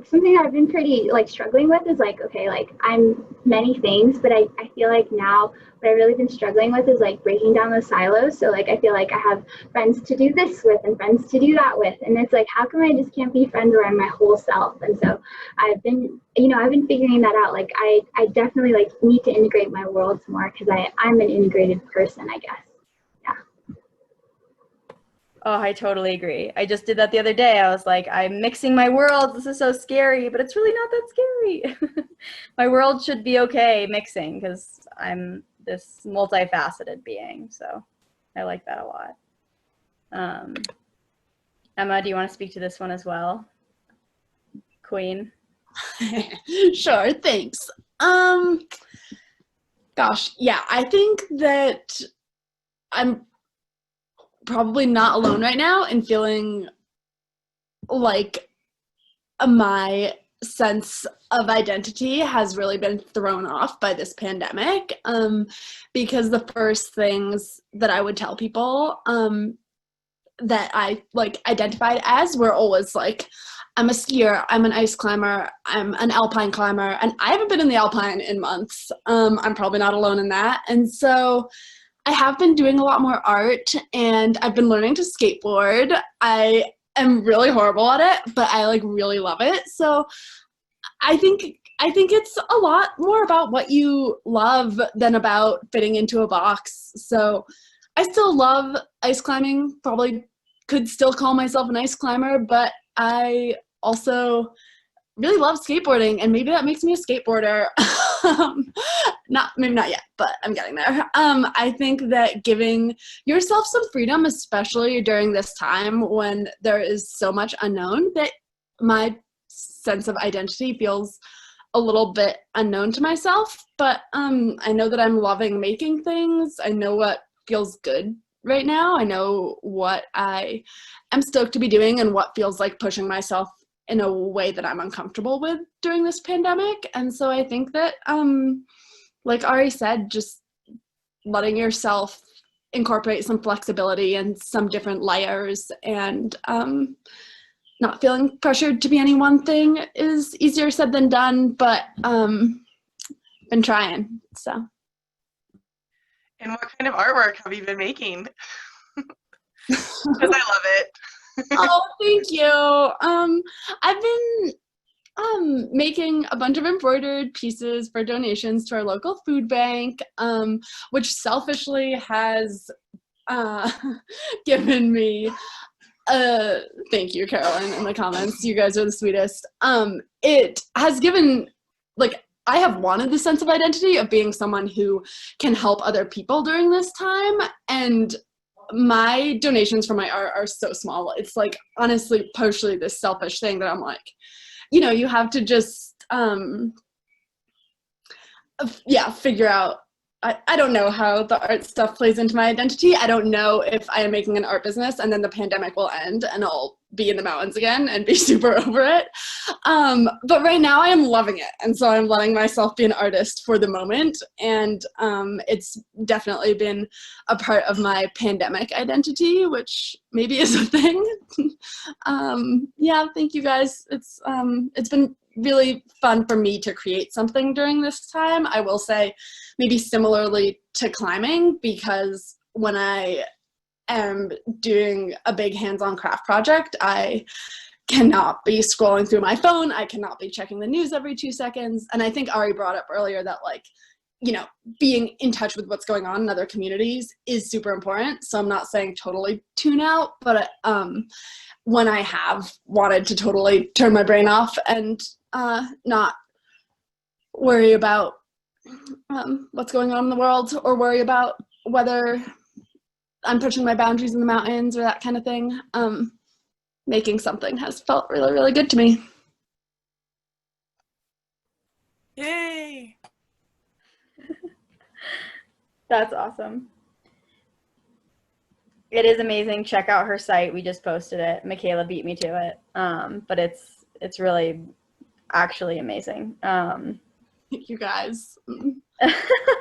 something that I've been pretty like struggling with is like, okay, like I'm many things, but I feel like now what I've really been struggling with is like breaking down those silos. So like I feel like I have friends to do this with and friends to do that with, and it's like, how come I just can't be friends where I'm my whole self? And so I've been figuring that out. Like I definitely like need to integrate my worlds more, because I'm an integrated person, I guess. Oh, I totally agree. I just did that the other day. I was like, I'm mixing my worlds. This is so scary, but it's really not that scary. My world should be okay mixing, because I'm this multifaceted being. So I like that a lot. Emma, do you want to speak to this one as well? Queen. Sure, thanks. Gosh, yeah, I think that I'm probably not alone right now in feeling like my sense of identity has really been thrown off by this pandemic, because the first things that I would tell people that I like identified as were always like, I'm a skier, I'm an ice climber, I'm an alpine climber, and I haven't been in the alpine in months. I'm probably not alone in that. And so I have been doing a lot more art, and I've been learning to skateboard. I am really horrible at it, but I like really love it. So I think it's a lot more about what you love than about fitting into a box. So I still love ice climbing, probably could still call myself an ice climber, but I also really love skateboarding, and maybe that makes me a skateboarder. Maybe not yet, but I'm getting there. I think that giving yourself some freedom, especially during this time when there is so much unknown, that my sense of identity feels a little bit unknown to myself, but I know that I'm loving making things. I know what feels good right now. I know what I am stoked to be doing and what feels like pushing myself in a way that I'm uncomfortable with during this pandemic. And so I think that, like Ari said, just letting yourself incorporate some flexibility and some different layers, and not feeling pressured to be any one thing is easier said than done, but been trying, so. And what kind of artwork have you been making? Because I love it. Oh, thank you. I've been making a bunch of embroidered pieces for donations to our local food bank, which selfishly has given me thank you, Carolyn, in the comments. You guys are the sweetest. It has given, like, I have wanted the sense of identity of being someone who can help other people during this time, and my donations for my art are so small. It's like, honestly, partially this selfish thing that I'm like, you know, you have to just, figure out. I don't know how the art stuff plays into my identity. I don't know if I am making an art business and then the pandemic will end and I'll be in the mountains again and be super over it. But right now I am loving it. And so I'm letting myself be an artist for the moment. And it's definitely been a part of my pandemic identity, which maybe is a thing. Yeah, thank you guys. It's been really fun for me to create something during this time. I will say maybe similarly to climbing, because when I am doing a big hands-on craft project, I cannot be scrolling through my phone. I cannot be checking the news every 2 seconds. And I think Ari brought up earlier that, like, you know, being in touch with what's going on in other communities is super important. So I'm not saying totally tune out, but when I have wanted to totally turn my brain off and not worry about what's going on in the world, or worry about whether I'm pushing my boundaries in the mountains or that kind of thing, making something has felt really, really good to me. Yay! That's awesome. It is amazing. Check out her site. We just posted it. Michaela beat me to it. But it's really actually amazing. You guys.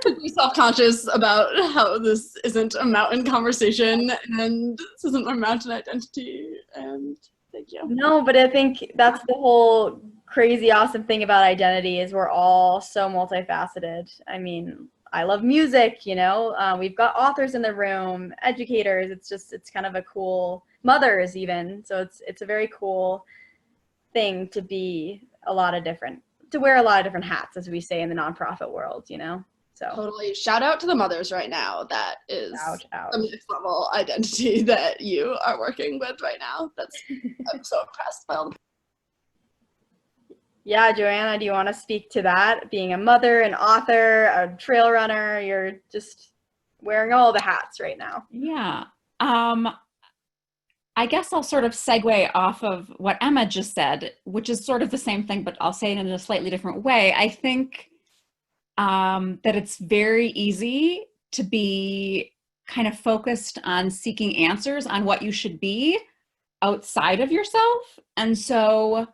Be self-conscious about how this isn't a mountain conversation and this isn't my mountain identity, and thank you. No, but I think that's the whole crazy awesome thing about identity, is we're all so multifaceted. I mean, I love music, you know, we've got authors in the room, educators. It's kind of a cool, mothers even. So it's a very cool thing to be to wear a lot of different hats, as we say in the nonprofit world, you know? So Totally. Shout out to the mothers right now. That is the next level identity that you are working with right now. I'm so impressed by all the. Yeah, Joanna, do you want to speak to that? Being a mother, an author, a trail runner, you're just wearing all the hats right now. Yeah. I guess I'll sort of segue off of what Emma just said, which is sort of the same thing, but I'll say it in a slightly different way. I think that it's very easy to be kind of focused on seeking answers on what you should be outside of yourself. And so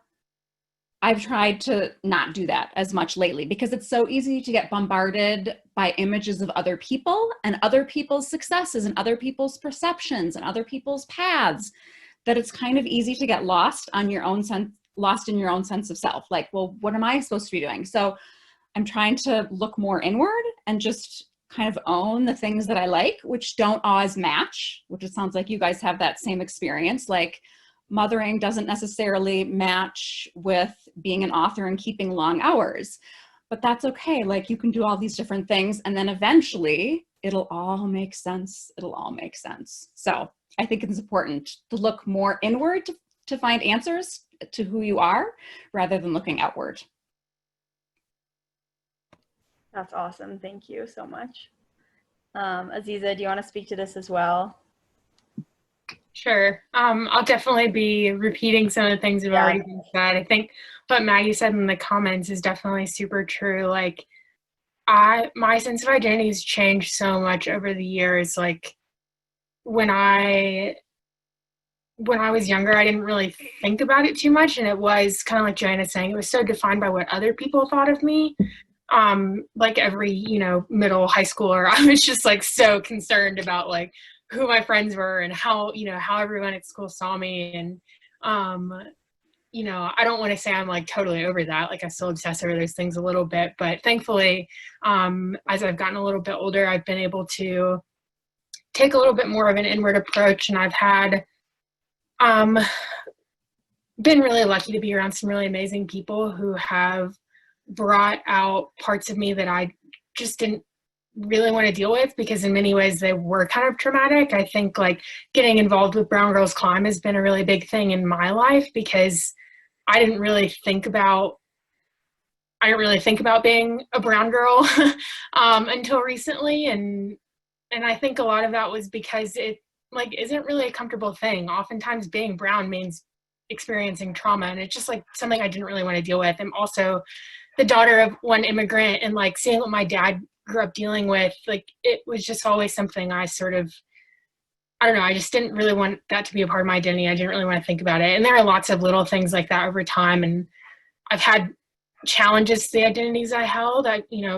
I've tried to not do that as much lately because it's so easy to get bombarded by images of other people and other people's successes and other people's perceptions and other people's paths, that it's kind of easy to get lost in your own sense of self. Like, well, what am I supposed to be doing? So I'm trying to look more inward and just kind of own the things that I like, which don't always match, which it sounds like you guys have that same experience. Like, mothering doesn't necessarily match with being an author and keeping long hours, but that's okay. Like, you can do all these different things and then eventually it'll all make sense. It'll all make sense. So I think it's important to look more inward to find answers to who you are rather than looking outward. That's awesome. Thank you so much. Aziza, do you want to speak to this as well? Sure. I'll definitely be repeating some of the things that have already been said. I think what Maggie said in the comments is definitely super true. Like, my sense of identity has changed so much over the years. Like, when I was younger, I didn't really think about it too much, and it was kind of like Joanna's saying, it was so defined by what other people thought of me. Like every, middle high schooler, I was just like so concerned about like who my friends were and how everyone at school saw me. And, I don't want to say I'm like totally over that. Like, I still obsess over those things a little bit, but thankfully, as I've gotten a little bit older, I've been able to take a little bit more of an inward approach. And I've had, been really lucky to be around some really amazing people who have brought out parts of me that I just didn't really want to deal with, because in many ways they were kind of traumatic. I think like getting involved with Brown Girls Climb has been a really big thing in my life, because I didn't really think about being a brown girl until recently. And I think a lot of that was because it like isn't really a comfortable thing. Oftentimes being brown means experiencing trauma, and it's just like something I didn't really want to deal with. I'm also the daughter of one immigrant, and like seeing what my dad grew up dealing with, like it was just always something I don't know, I just didn't really want that to be a part of my identity. I didn't really want to think about it. And there are lots of little things like that over time. And I've had challenges to the identities I held.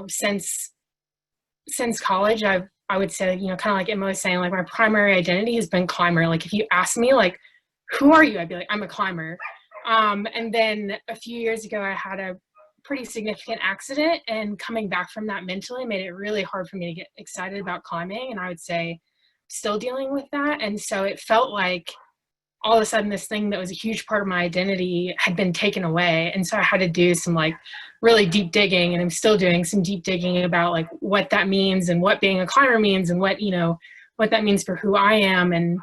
Since college, I would say, kind of like Emma was saying, like my primary identity has been climber. Like if you ask me, like, who are you? I'd be like, I'm a climber. And then a few years ago, I had a pretty significant accident, and coming back from that mentally made it really hard for me to get excited about climbing. And I would say still dealing with that. And so it felt like all of a sudden this thing that was a huge part of my identity had been taken away. And so I had to do some like really deep digging, and I'm still doing some deep digging about like what that means and what being a climber means and what that means for who I am. And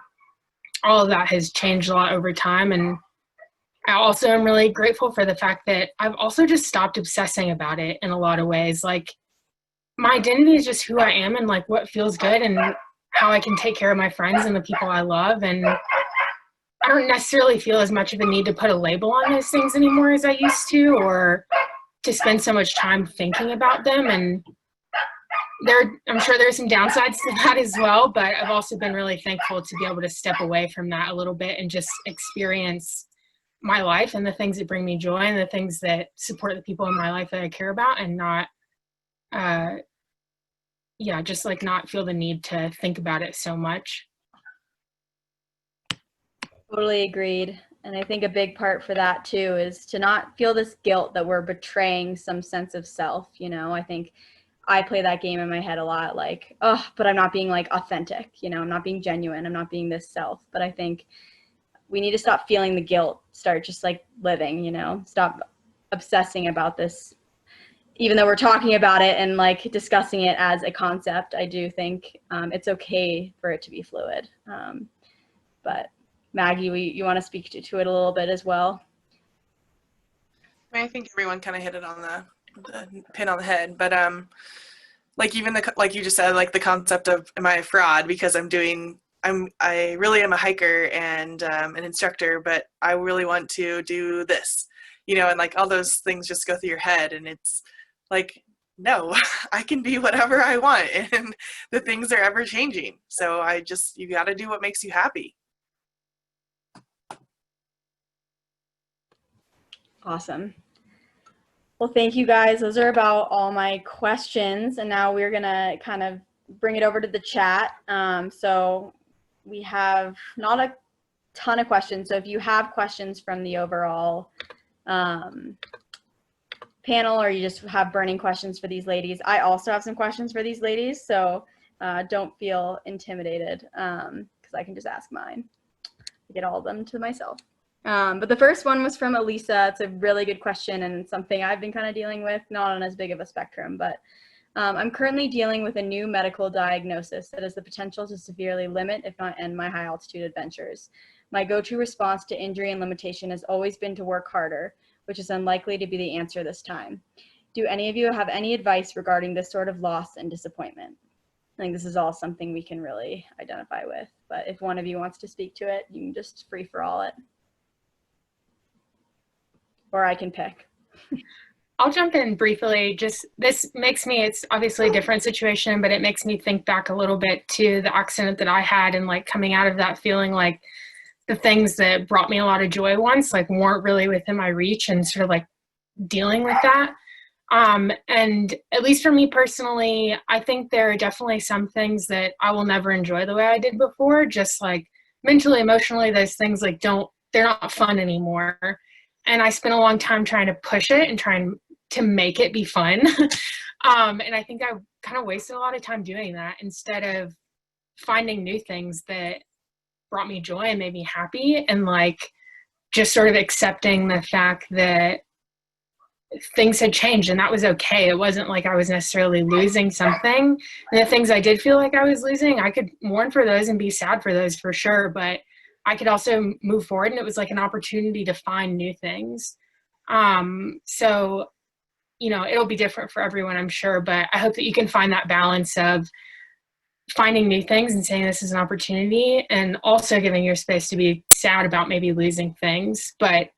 all of that has changed a lot over time. And I also am really grateful for the fact that I've also just stopped obsessing about it in a lot of ways. Like my identity is just who I am and like what feels good and how I can take care of my friends and the people I love. And I don't necessarily feel as much of a need to put a label on those things anymore as I used to, or to spend so much time thinking about them. And I'm sure there's some downsides to that as well, but I've also been really thankful to be able to step away from that a little bit and just experience my life and the things that bring me joy and the things that support the people in my life that I care about, and not, just like not feel the need to think about it so much. Totally agreed. And I think a big part for that too is to not feel this guilt that we're betraying some sense of self. I think I play that game in my head a lot, like, oh, but I'm not being like authentic, I'm not being genuine, I'm not being this self. But I think we need to stop feeling the guilt, start just like living, stop obsessing about this. Even though we're talking about it and like discussing it as a concept, I do think it's okay for it to be fluid. But Maggie, you want to speak to it a little bit as well? I think everyone kind of hit it on the pin on the head, but like even like you just said, like the concept of am I a fraud because I really am a hiker and an instructor, but I really want to do this, and like all those things just go through your head, and it's like, no, I can be whatever I want, and the things are ever changing. So you got to do what makes you happy. Awesome. Well, thank you guys. Those are about all my questions. And now we're gonna kind of bring it over to the chat. So we have not a ton of questions. So if you have questions from the overall panel, or you just have burning questions for these ladies, I also have some questions for these ladies. So don't feel intimidated, because I can just ask mine. I get all of them to myself. But the first one was from Elisa. It's a really good question and something I've been kind of dealing with, not on as big of a spectrum, but I'm currently dealing with a new medical diagnosis that has the potential to severely limit, if not end, my high altitude adventures. My go-to response to injury and limitation has always been to work harder, which is unlikely to be the answer this time. Do any of you have any advice regarding this sort of loss and disappointment? I think this is all something we can really identify with, but if one of you wants to speak to it, you can just free for all it. Or I can pick. I'll jump in briefly. Just this makes me, it's obviously a different situation, but it makes me think back a little bit to the accident that I had, and like coming out of that feeling like the things that brought me a lot of joy once like weren't really within my reach, and sort of like dealing with that. And at least for me personally, I think there are definitely some things that I will never enjoy the way I did before, just like mentally, emotionally, those things like they're not fun anymore. And I spent a long time trying to push it and trying to make it be fun. And I think I kind of wasted a lot of time doing that instead of finding new things that brought me joy and made me happy, and like just sort of accepting the fact that things had changed and that was okay. It wasn't like I was necessarily losing something. And the things I did feel like I was losing, I could mourn for those and be sad for those for sure, but I could also move forward, and it was like an opportunity to find new things. So, you know, it'll be different for everyone, I'm sure, but I hope that you can find that balance of finding new things and saying this is an opportunity, and also giving your space to be sad about maybe losing things. But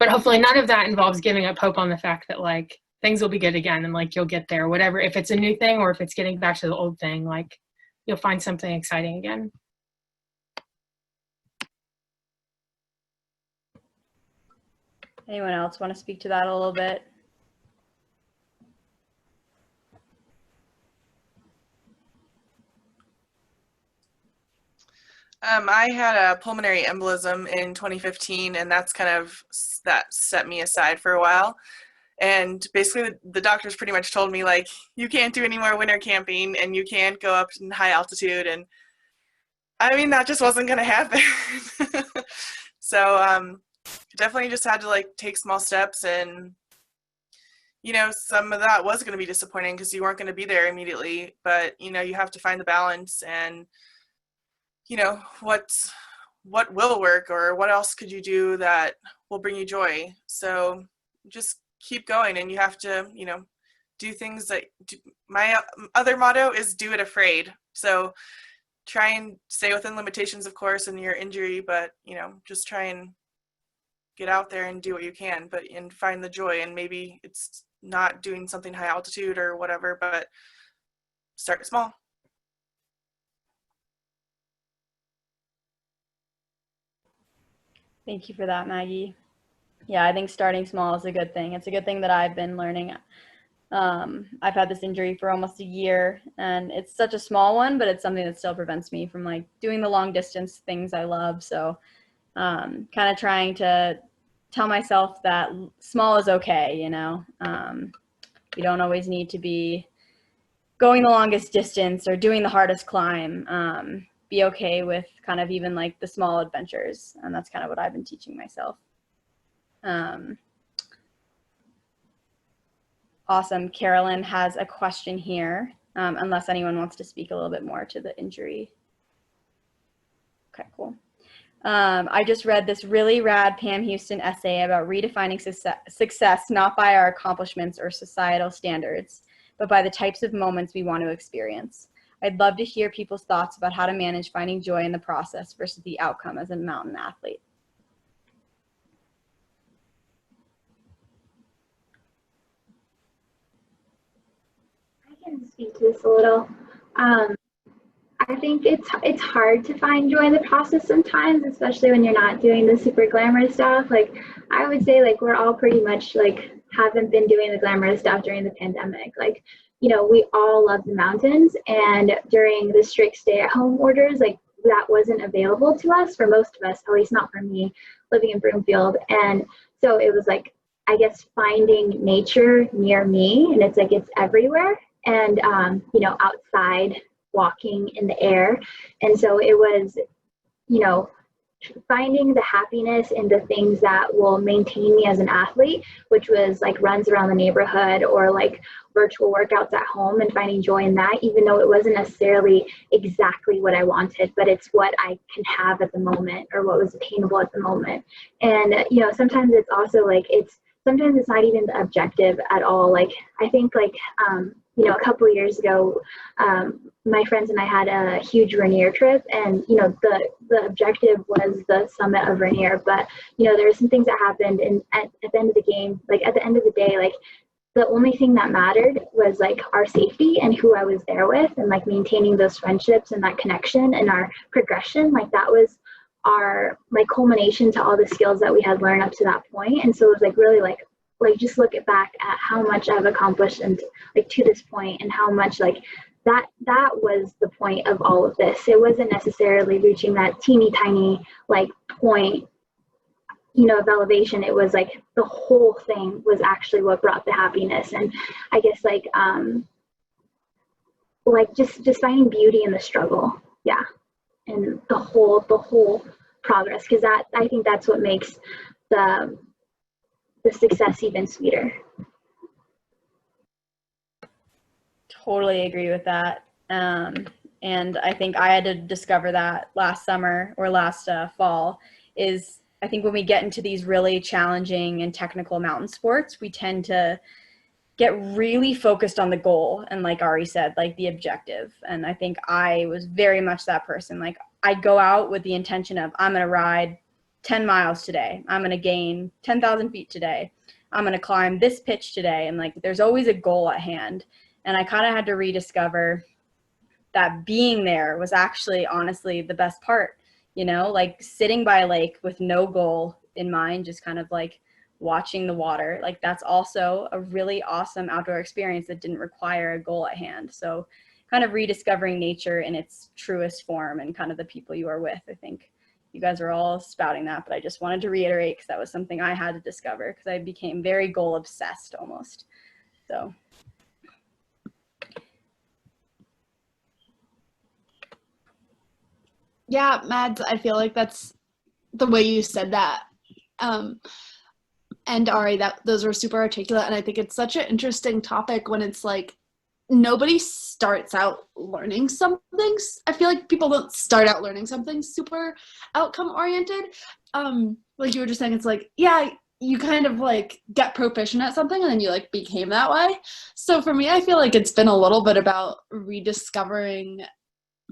hopefully none of that involves giving up hope on the fact that like things will be good again, and like you'll get there, whatever, if it's a new thing or if it's getting back to the old thing, like you'll find something exciting again. Anyone else want to speak to that a little bit? I had a pulmonary embolism in 2015, and that's that set me aside for a while. And basically the doctors pretty much told me like, you can't do any more winter camping and you can't go up in high altitude. And I mean, that just wasn't going to happen. So definitely just had to like take small steps, and you know, some of that was going to be disappointing because you weren't going to be there immediately, but you know, you have to find the balance, and you know, what will work, or what else could you do that will bring you joy. So just keep going, and you have to, you know, do things that my other motto is do it afraid. So try and stay within limitations, of course, in your injury, but you know, just try and get out there and do what you can, and find the joy. And maybe it's not doing something high altitude or whatever, but start small. Thank you for that, Maggie. Yeah, I think starting small is a good thing. It's a good thing that I've been learning. I've had this injury for almost a year, and it's such a small one, but it's something that still prevents me from like doing the long distance things I love. So kind of trying to tell myself that small is okay, you know. You don't always need to be going the longest distance or doing the hardest climb. Be okay with kind of even like the small adventures, and that's kind of what I've been teaching myself. Awesome. Carolyn has a question here, unless anyone wants to speak a little bit more to the injury. Okay, cool. I just read this really rad Pam Houston essay about redefining success not by our accomplishments or societal standards, but by the types of moments we want to experience. I'd love to hear people's thoughts about how to manage finding joy in the process versus the outcome as a mountain athlete. I can speak to this a little. I think it's hard to find joy in the process sometimes, especially when you're not doing the super glamorous stuff. Like I would say like we're all pretty much like haven't been doing the glamorous stuff during the pandemic. Like, you know, we all love the mountains, and during the strict stay-at-home orders, like that wasn't available to us for most of us, at least not for me, living in Broomfield. And so it was like, I guess, finding nature near me, and it's like it's everywhere, and you know, outside, walking in the air. And so it was, you know, finding the happiness in the things that will maintain me as an athlete, which was like runs around the neighborhood or like virtual workouts at home, and finding joy in that, even though it wasn't necessarily exactly what I wanted, but it's what I can have at the moment, or what was attainable at the moment. And, you know, sometimes it's also like, sometimes it's not even the objective at all. Like, I think like, you know, a couple of years ago, my friends and I had a huge Rainier trip, and, you know, the objective was the summit of Rainier, but, you know, there were some things that happened, and at the end of the game, like at the end of the day, like the only thing that mattered was like our safety and who I was there with, and like maintaining those friendships and that connection and our progression. Like that was our like culmination to all the skills that we had learned up to that point. And so it was like really like just look it back at how much I've accomplished and like to this point, and how much like that was the point of all of this. It wasn't necessarily reaching that teeny tiny like point, you know, of elevation. It was like the whole thing was actually what brought the happiness. And I guess like just finding beauty in the struggle. Yeah. And the whole progress, because that, I think that's what makes the success even sweeter. Totally agree with that. And I think I had to discover that last summer or last fall. Is I think when we get into these really challenging and technical mountain sports, we tend to get really focused on the goal, and like Ari said, like the objective. And I think I was very much that person. Like I'd go out with the intention of, I'm going to ride 10 miles today. I'm going to gain 10,000 feet today. I'm going to climb this pitch today. And like, there's always a goal at hand. And I kind of had to rediscover that being there was actually honestly the best part, you know, like sitting by a lake with no goal in mind, just kind of like watching the water. Like that's also a really awesome outdoor experience that didn't require a goal at hand. So kind of rediscovering nature in its truest form, and kind of the people you are with. I think you guys are all spouting that, but I just wanted to reiterate because that was something I had to discover, because I became very goal obsessed almost. So. Yeah, Mads, I feel like that's the way you said that. And Ari, those were super articulate. And I think it's such an interesting topic when it's like, nobody starts out learning something. I feel like people don't start out learning something super outcome oriented. Like you were just saying, it's like, yeah, you kind of like get proficient at something and then you like became that way. So for me, I feel like it's been a little bit about rediscovering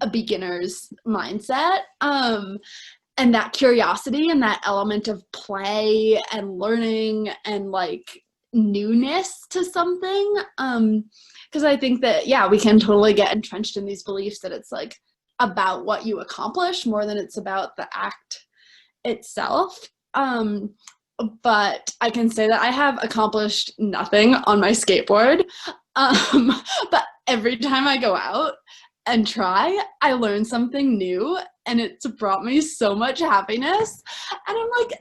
a beginner's mindset, and that curiosity and that element of play and learning and like newness to something. Because I think that, yeah, we can totally get entrenched in these beliefs that it's like about what you accomplish more than it's about the act itself. But I can say that I have accomplished nothing on my skateboard. But every time I go out and try, I learn something new, and it's brought me so much happiness. And I'm like,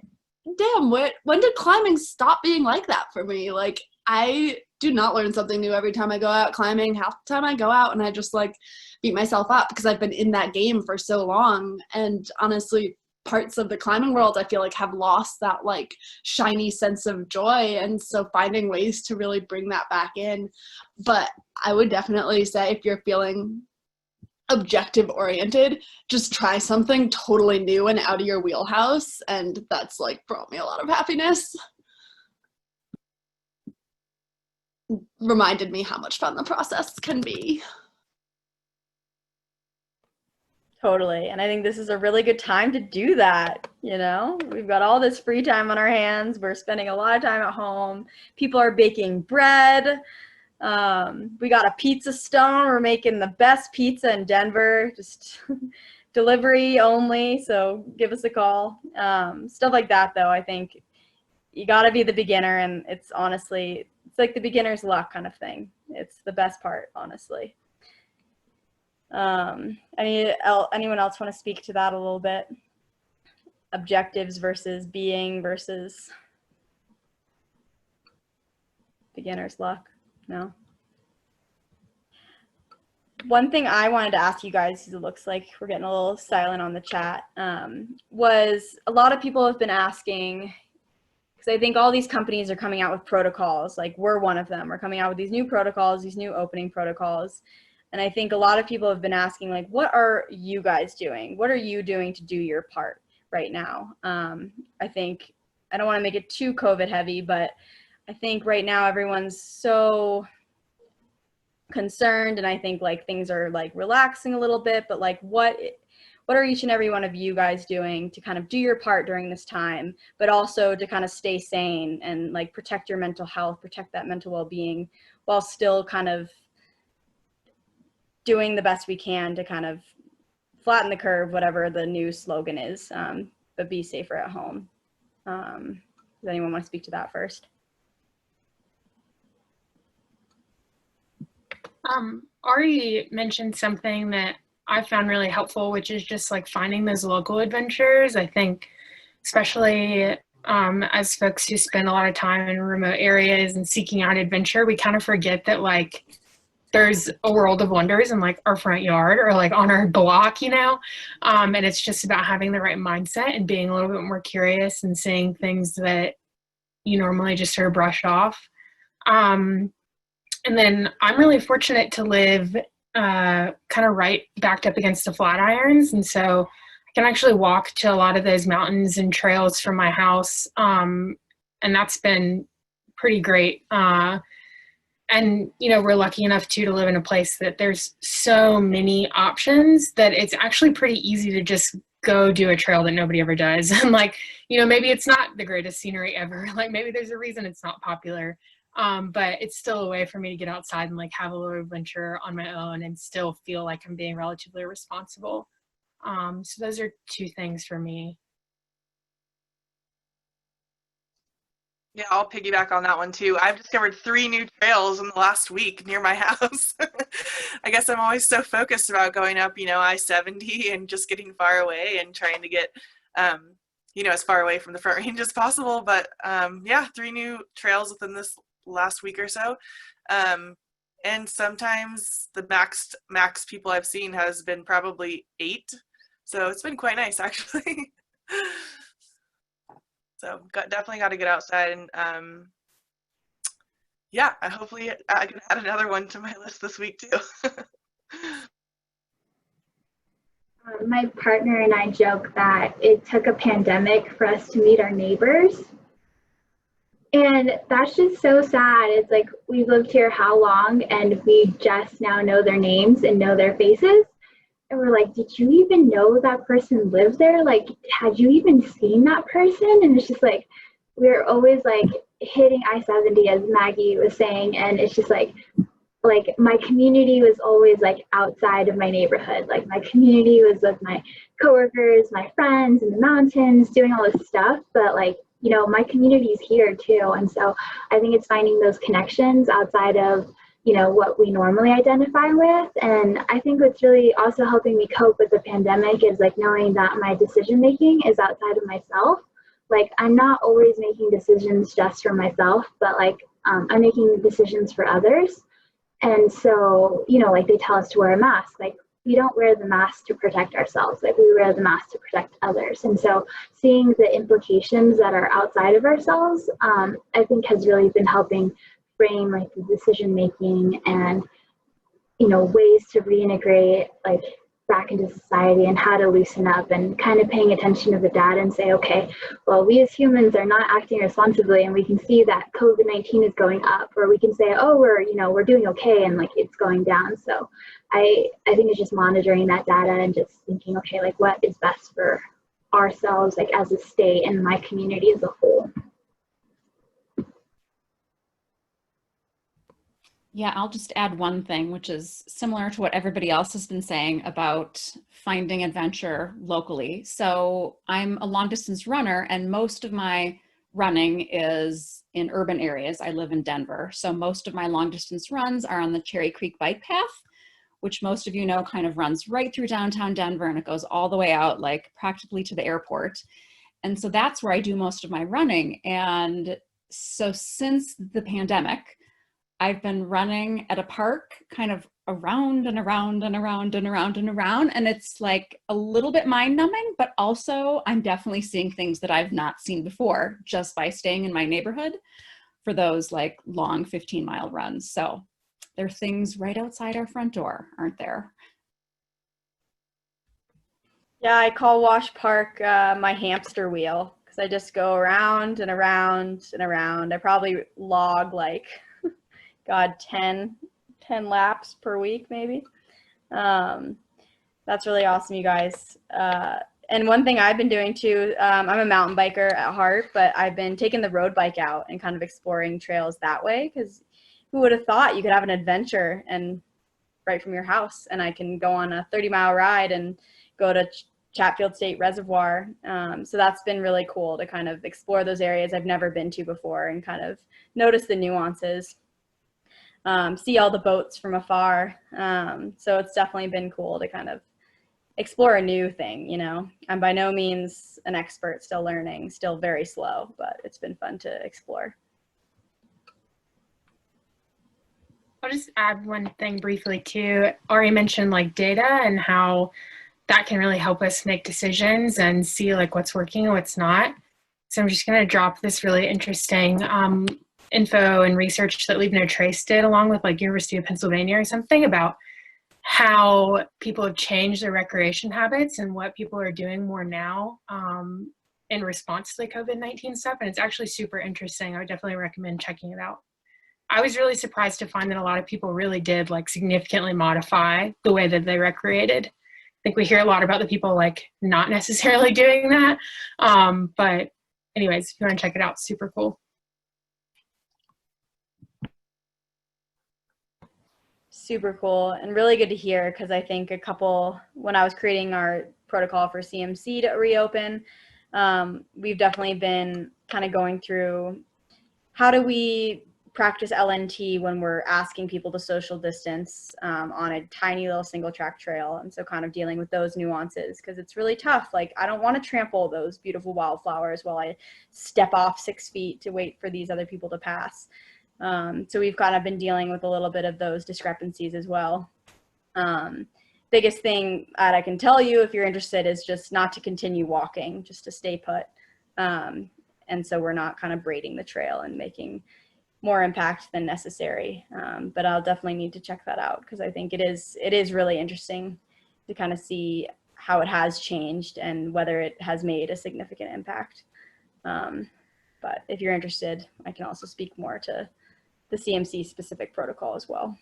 damn, when did climbing stop being like that for me? Like, I do not learn something new every time I go out climbing. Half the time I go out and I just like beat myself up because I've been in that game for so long. And honestly, parts of the climbing world I feel like have lost that like shiny sense of joy, and so finding ways to really bring that back in. But I would definitely say, if you're feeling objective oriented, just try something totally new and out of your wheelhouse, and that's like brought me a lot of happiness. Reminded me how much fun the process can be. Totally. And I think this is a really good time to do that. You know, we've got all this free time on our hands. We're spending a lot of time at home. People are baking bread. We got a pizza stone. We're making the best pizza in Denver, just delivery only. So give us a call. Stuff like that, though, I think you got to be the beginner, and it's honestly, it's like the beginner's luck kind of thing. It's the best part, honestly. Anyone else want to speak to that a little bit? Objectives versus being versus beginner's luck? No? One thing I wanted to ask you guys, because it looks like we're getting a little silent on the chat, was a lot of people have been asking, because I think all these companies are coming out with protocols, like we're one of them. We're coming out with these new protocols, these new opening protocols. And I think a lot of people have been asking, like, what are you guys doing? What are you doing to do your part right now? I think, I don't want to make it too COVID heavy, but I think right now everyone's so concerned, and I think like things are like relaxing a little bit, but like what are each and every one of you guys doing to kind of do your part during this time, but also to kind of stay sane and like protect your mental health, protect that mental well-being, while still kind of doing the best we can to kind of flatten the curve, whatever the new slogan is, but be safer at home. Does anyone want to speak to that first? Ari mentioned something that I found really helpful, which is just like finding those local adventures. I think especially as folks who spend a lot of time in remote areas and seeking out adventure, we kind of forget that like there's a world of wonders in like our front yard or like on our block, you know? And it's just about having the right mindset and being a little bit more curious and seeing things that you normally just sort of brush off. And then I'm really fortunate to live kind of right backed up against the Flatirons. And so I can actually walk to a lot of those mountains and trails from my house. And that's been pretty great. And, you know, we're lucky enough to live in a place that there's so many options that it's actually pretty easy to just go do a trail that nobody ever does. And like, you know, maybe it's not the greatest scenery ever. Like maybe there's a reason it's not popular. But it's still a way for me to get outside and like have a little adventure on my own and still feel like I'm being relatively responsible. So those are two things for me. Yeah, I'll piggyback on that one too. I've discovered 3 new trails in the last week near my house. I guess I'm always so focused about going up, you know, I-70 and just getting far away and trying to get, you know, as far away from the Front Range as possible. But yeah, 3 new trails within this last week or so. And sometimes the max people I've seen has been probably 8. So it's been quite nice actually. So definitely got to get outside, and yeah, hopefully I can add another one to my list this week too. My partner and I joke that it took a pandemic for us to meet our neighbors. And that's just so sad. It's like we've lived here how long, and we just now know their names and know their faces. And we're like, did you even know that person lived there? Like, had you even seen that person? And it's just like, we're always like hitting I-70, as Maggie was saying. And it's just like my community was always like outside of my neighborhood. Like my community was with my coworkers, my friends in the mountains, doing all this stuff. But like, you know, my community is here too. And so I think it's finding those connections outside of, you know, what we normally identify with. And I think what's really also helping me cope with the pandemic is like knowing that my decision making is outside of myself. Like I'm not always making decisions just for myself, but like I'm making decisions for others. And so, you know, like they tell us to wear a mask, like we don't wear the mask to protect ourselves, like we wear the mask to protect others. And so seeing the implications that are outside of ourselves, I think has really been helping frame like the decision making and, you know, ways to reintegrate like back into society and how to loosen up, and kind of paying attention to the data and say, okay, well, we as humans are not acting responsibly, and we can see that COVID-19 is going up, or we can say, oh, we're doing okay, and like it's going down. So I think it's just monitoring that data and just thinking, okay, like what is best for ourselves, like as a state and my community as a whole. Yeah, I'll just add one thing, which is similar to what everybody else has been saying about finding adventure locally. So I'm a long distance runner, and most of my running is in urban areas. I live in Denver, so most of my long distance runs are on the Cherry Creek Bike Path, which most of you know kind of runs right through downtown Denver, and it goes all the way out, like practically to the airport. And so that's where I do most of my running. And so since the pandemic, I've been running at a park kind of around and around and around and around and around. And it's like a little bit mind numbing, but also I'm definitely seeing things that I've not seen before just by staying in my neighborhood for those like long 15-mile runs. So there are things right outside our front door, aren't there? Yeah, I call Wash Park my hamster wheel because I just go around and around and around. I probably log like, God, 10 laps per week maybe. That's really awesome, you guys. And one thing I've been doing too, I'm a mountain biker at heart, but I've been taking the road bike out and kind of exploring trails that way, because who would have thought you could have an adventure and right from your house, and I can go on a 30-mile ride and go to Chatfield State Reservoir. So that's been really cool to kind of explore those areas I've never been to before and kind of notice the nuances. See all the boats from afar. So it's definitely been cool to kind of explore a new thing, you know. I'm by no means an expert, still learning, still very slow, but it's been fun to explore. I'll just add one thing briefly too. Ari mentioned like data and how that can really help us make decisions and see like what's working and what's not. So I'm just going to drop this really interesting info and research that Leave No Trace did along with like University of Pennsylvania or something about how people have changed their recreation habits and what people are doing more now in response to the COVID-19 stuff. And it's actually super interesting. I would definitely recommend checking it out. I was really surprised to find that a lot of people really did like significantly modify the way that they recreated. I think we hear a lot about the people like not necessarily doing that. But anyways, if you want to check it out, super cool. Super cool and really good to hear, because I think when I was creating our protocol for CMC to reopen, we've definitely been kind of going through how do we practice LNT when we're asking people to social distance on a tiny little single track trail. And so kind of dealing with those nuances, because it's really tough. Like, I don't want to trample those beautiful wildflowers while I step off 6 feet to wait for these other people to pass. So we've kind of been dealing with a little bit of those discrepancies as well. Biggest thing that I can tell you, if you're interested, is just not to continue walking, just to stay put. And so we're not kind of braiding the trail and making more impact than necessary. But I'll definitely need to check that out, because I think it is really interesting to kind of see how it has changed and whether it has made a significant impact. But if you're interested, I can also speak more to the CMC specific protocol as well.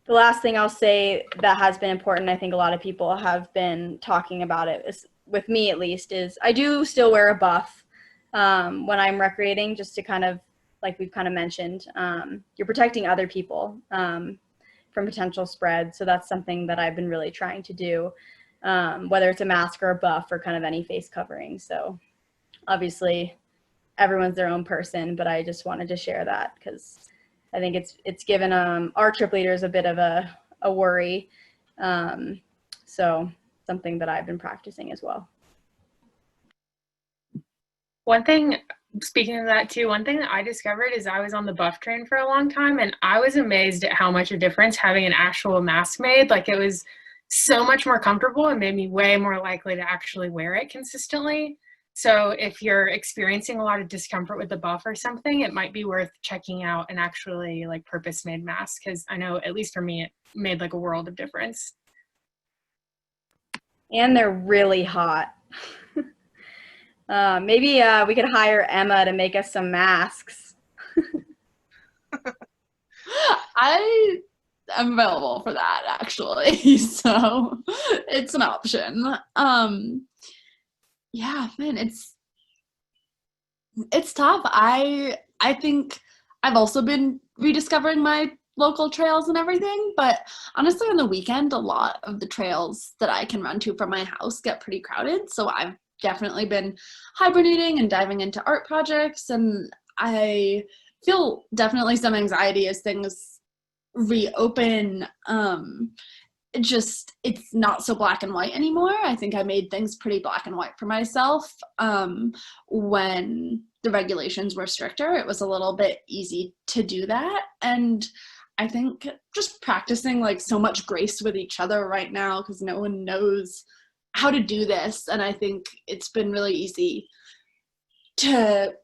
The last thing I'll say that has been important, I think a lot of people have been talking about it, is, with me at least, is I do still wear a buff when I'm recreating, just to kind of, like we've kind of mentioned, you're protecting other people from potential spread. So that's something that I've been really trying to do, whether it's a mask or a buff or kind of any face covering. So obviously everyone's their own person, but I just wanted to share that because I think it's given our trip leaders a bit of a worry. So something that I've been practicing as well. One thing, speaking of that too, one thing that I discovered is I was on the buff train for a long time, and I was amazed at how much a difference having an actual mask made. Like, it was so much more comfortable and made me way more likely to actually wear it consistently. So if you're experiencing a lot of discomfort with the buff or something, it might be worth checking out an actually like purpose-made mask, because I know, at least for me, it made like a world of difference. And they're really hot. Maybe we could hire Emma to make us some masks. I am available for that, actually. So it's an option. Yeah, man, it's tough. I think I've also been rediscovering my local trails and everything. But honestly, on the weekend, a lot of the trails that I can run to from my house get pretty crowded. So I've definitely been hibernating and diving into art projects. And I feel definitely some anxiety as things reopen. It's not so black and white anymore. I think I made things pretty black and white for myself. When the regulations were stricter, it was a little bit easy to do that. And I think just practicing like so much grace with each other right now, because no one knows how to do this. And I think it's been really easy to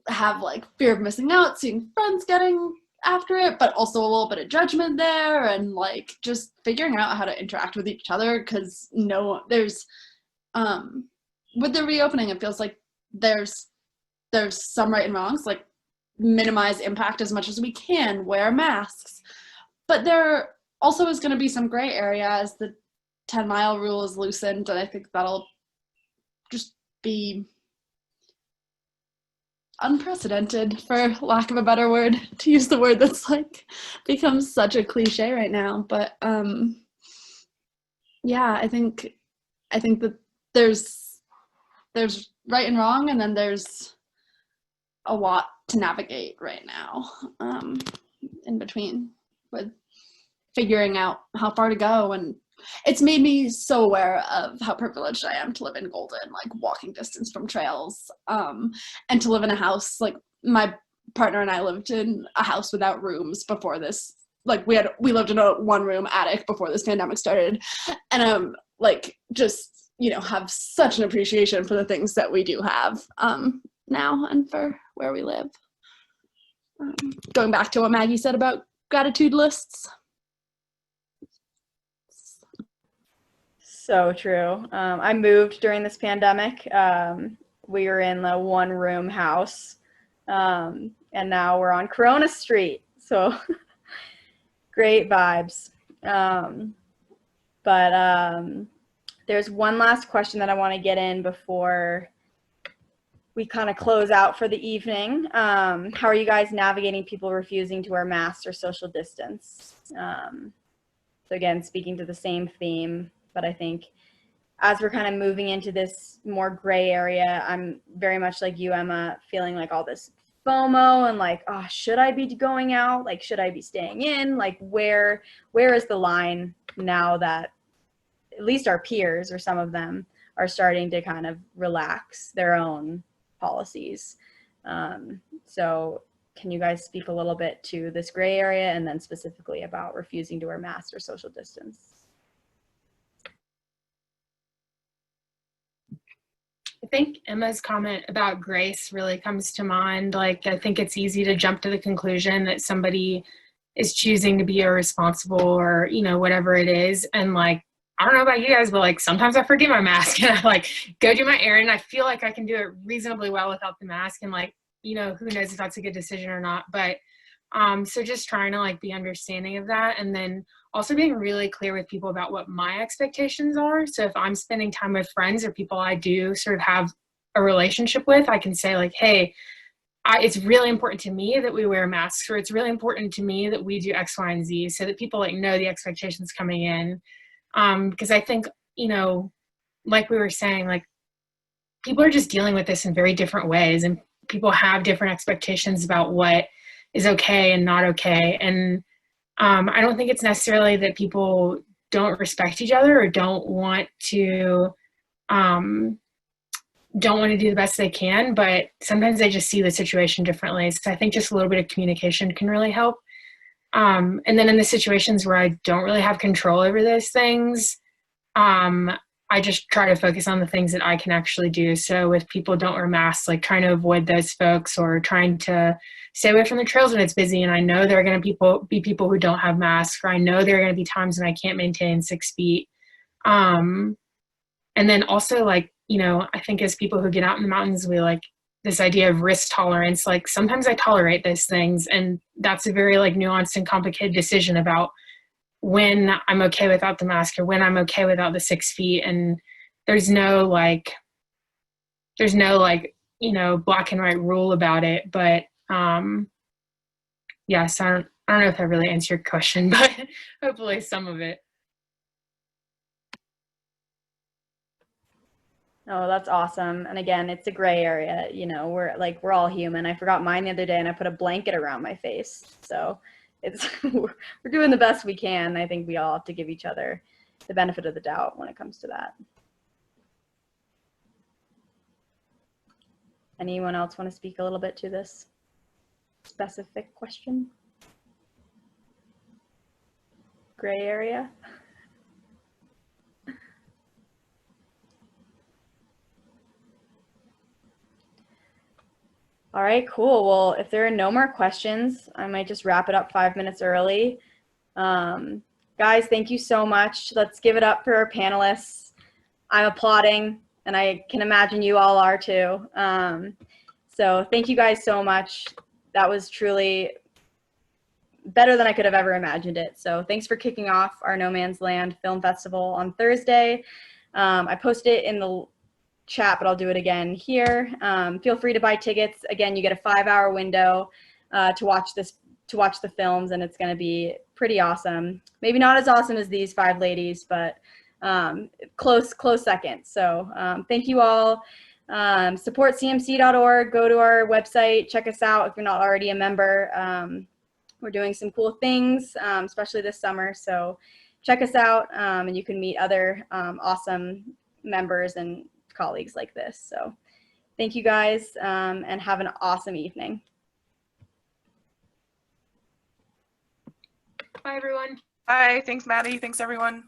have like fear of missing out, seeing friends getting after it, but also a little bit of judgment there, and like just figuring out how to interact with each other, because there's with the reopening, it feels like there's some right and wrongs, like minimize impact as much as we can, wear masks, but there also is going to be some gray area as the 10-mile rule is loosened, and I think that'll just be unprecedented, for lack of a better word, to use the word that's like becomes such a cliche right now. But yeah, I think that there's right and wrong, and then there's a lot to navigate right now in between, with figuring out how far to go. And it's made me so aware of how privileged I am to live in Golden, like walking distance from trails, and to live in a house. Like my partner and I lived in a house without rooms before this. Like we lived in a 1-room attic before this pandemic started, and like just have such an appreciation for the things that we do have now and for where we live. Going back to what Maggie said about gratitude lists. So true. I moved during this pandemic. We were in the 1-room house, and now we're on Corona Street. So great vibes. But there's one last question that I want to get in before we kind of close out for the evening. How are you guys navigating people refusing to wear masks or social distance? So again, speaking to the same theme, but I think as we're kind of moving into this more gray area, I'm very much like you, Emma, feeling like all this FOMO and like, oh, should I be going out? Like, should I be staying in? Like, where is the line now that at least our peers, or some of them, are starting to kind of relax their own policies? So can you guys speak a little bit to this gray area, and then specifically about refusing to wear masks or social distance? I think Emma's comment about grace really comes to mind. Like, I think it's easy to jump to the conclusion that somebody is choosing to be irresponsible, or, whatever it is. And like, I don't know about you guys, but like sometimes I forget my mask and I like go do my errand. I feel like I can do it reasonably well without the mask, and like, who knows if that's a good decision or not. But so just trying to like be understanding of that, and then also being really clear with people about what my expectations are. So if I'm spending time with friends or people I do sort of have a relationship with, I can say like, hey, it's really important to me that we wear masks, or it's really important to me that we do X, Y, and Z, so that people like know the expectations coming in. Because I think, like we were saying, like people are just dealing with this in very different ways, and people have different expectations about what is okay and not okay. And I don't think it's necessarily that people don't respect each other or don't want to do the best they can, but sometimes they just see the situation differently. So I think just a little bit of communication can really help. And then in the situations where I don't really have control over those things, I just try to focus on the things that I can actually do. So if people don't wear masks, like trying to avoid those folks, or trying to stay away from the trails when it's busy. And I know there are going to be people who don't have masks, or I know there are going to be times when I can't maintain 6 feet. And then also like, I think as people who get out in the mountains, we like this idea of risk tolerance. Like sometimes I tolerate those things, and that's a very like nuanced and complicated decision about when I'm okay without the mask, or when I'm okay without the 6 feet. And there's no black and white rule about it. But yes, I I don't know if I really answered your question, but hopefully some of it. Oh, that's awesome. And again, it's a gray area, you know, we're all human. I forgot mine the other day and I put a blanket around my face. So it's, we're doing the best we can. I think we all have to give each other the benefit of the doubt when it comes to that. Anyone else want to speak a little bit to this specific question? Gray area? All right, cool. Well, if there are no more questions, I might just wrap it up 5 minutes early. Guys, thank you so much. Let's give it up for our panelists. I'm applauding, and I can imagine you all are too. So thank you guys so much. That was truly better than I could have ever imagined it. So thanks for kicking off our No Man's Land Film Festival on Thursday. I posted it in the chat, but I'll do it again here. Feel free to buy tickets. Again, you get a 5-hour window to watch the films, and it's going to be pretty awesome. Maybe not as awesome as these 5 ladies, but close second. So thank you all. Support cmc.org. Go to our website. Check us out if you're not already a member. We're doing some cool things, especially this summer. So check us out, and you can meet other awesome members and colleagues like this. So thank you guys, and have an awesome evening. Bye, everyone. Bye. Thanks, Maddie. Thanks, everyone.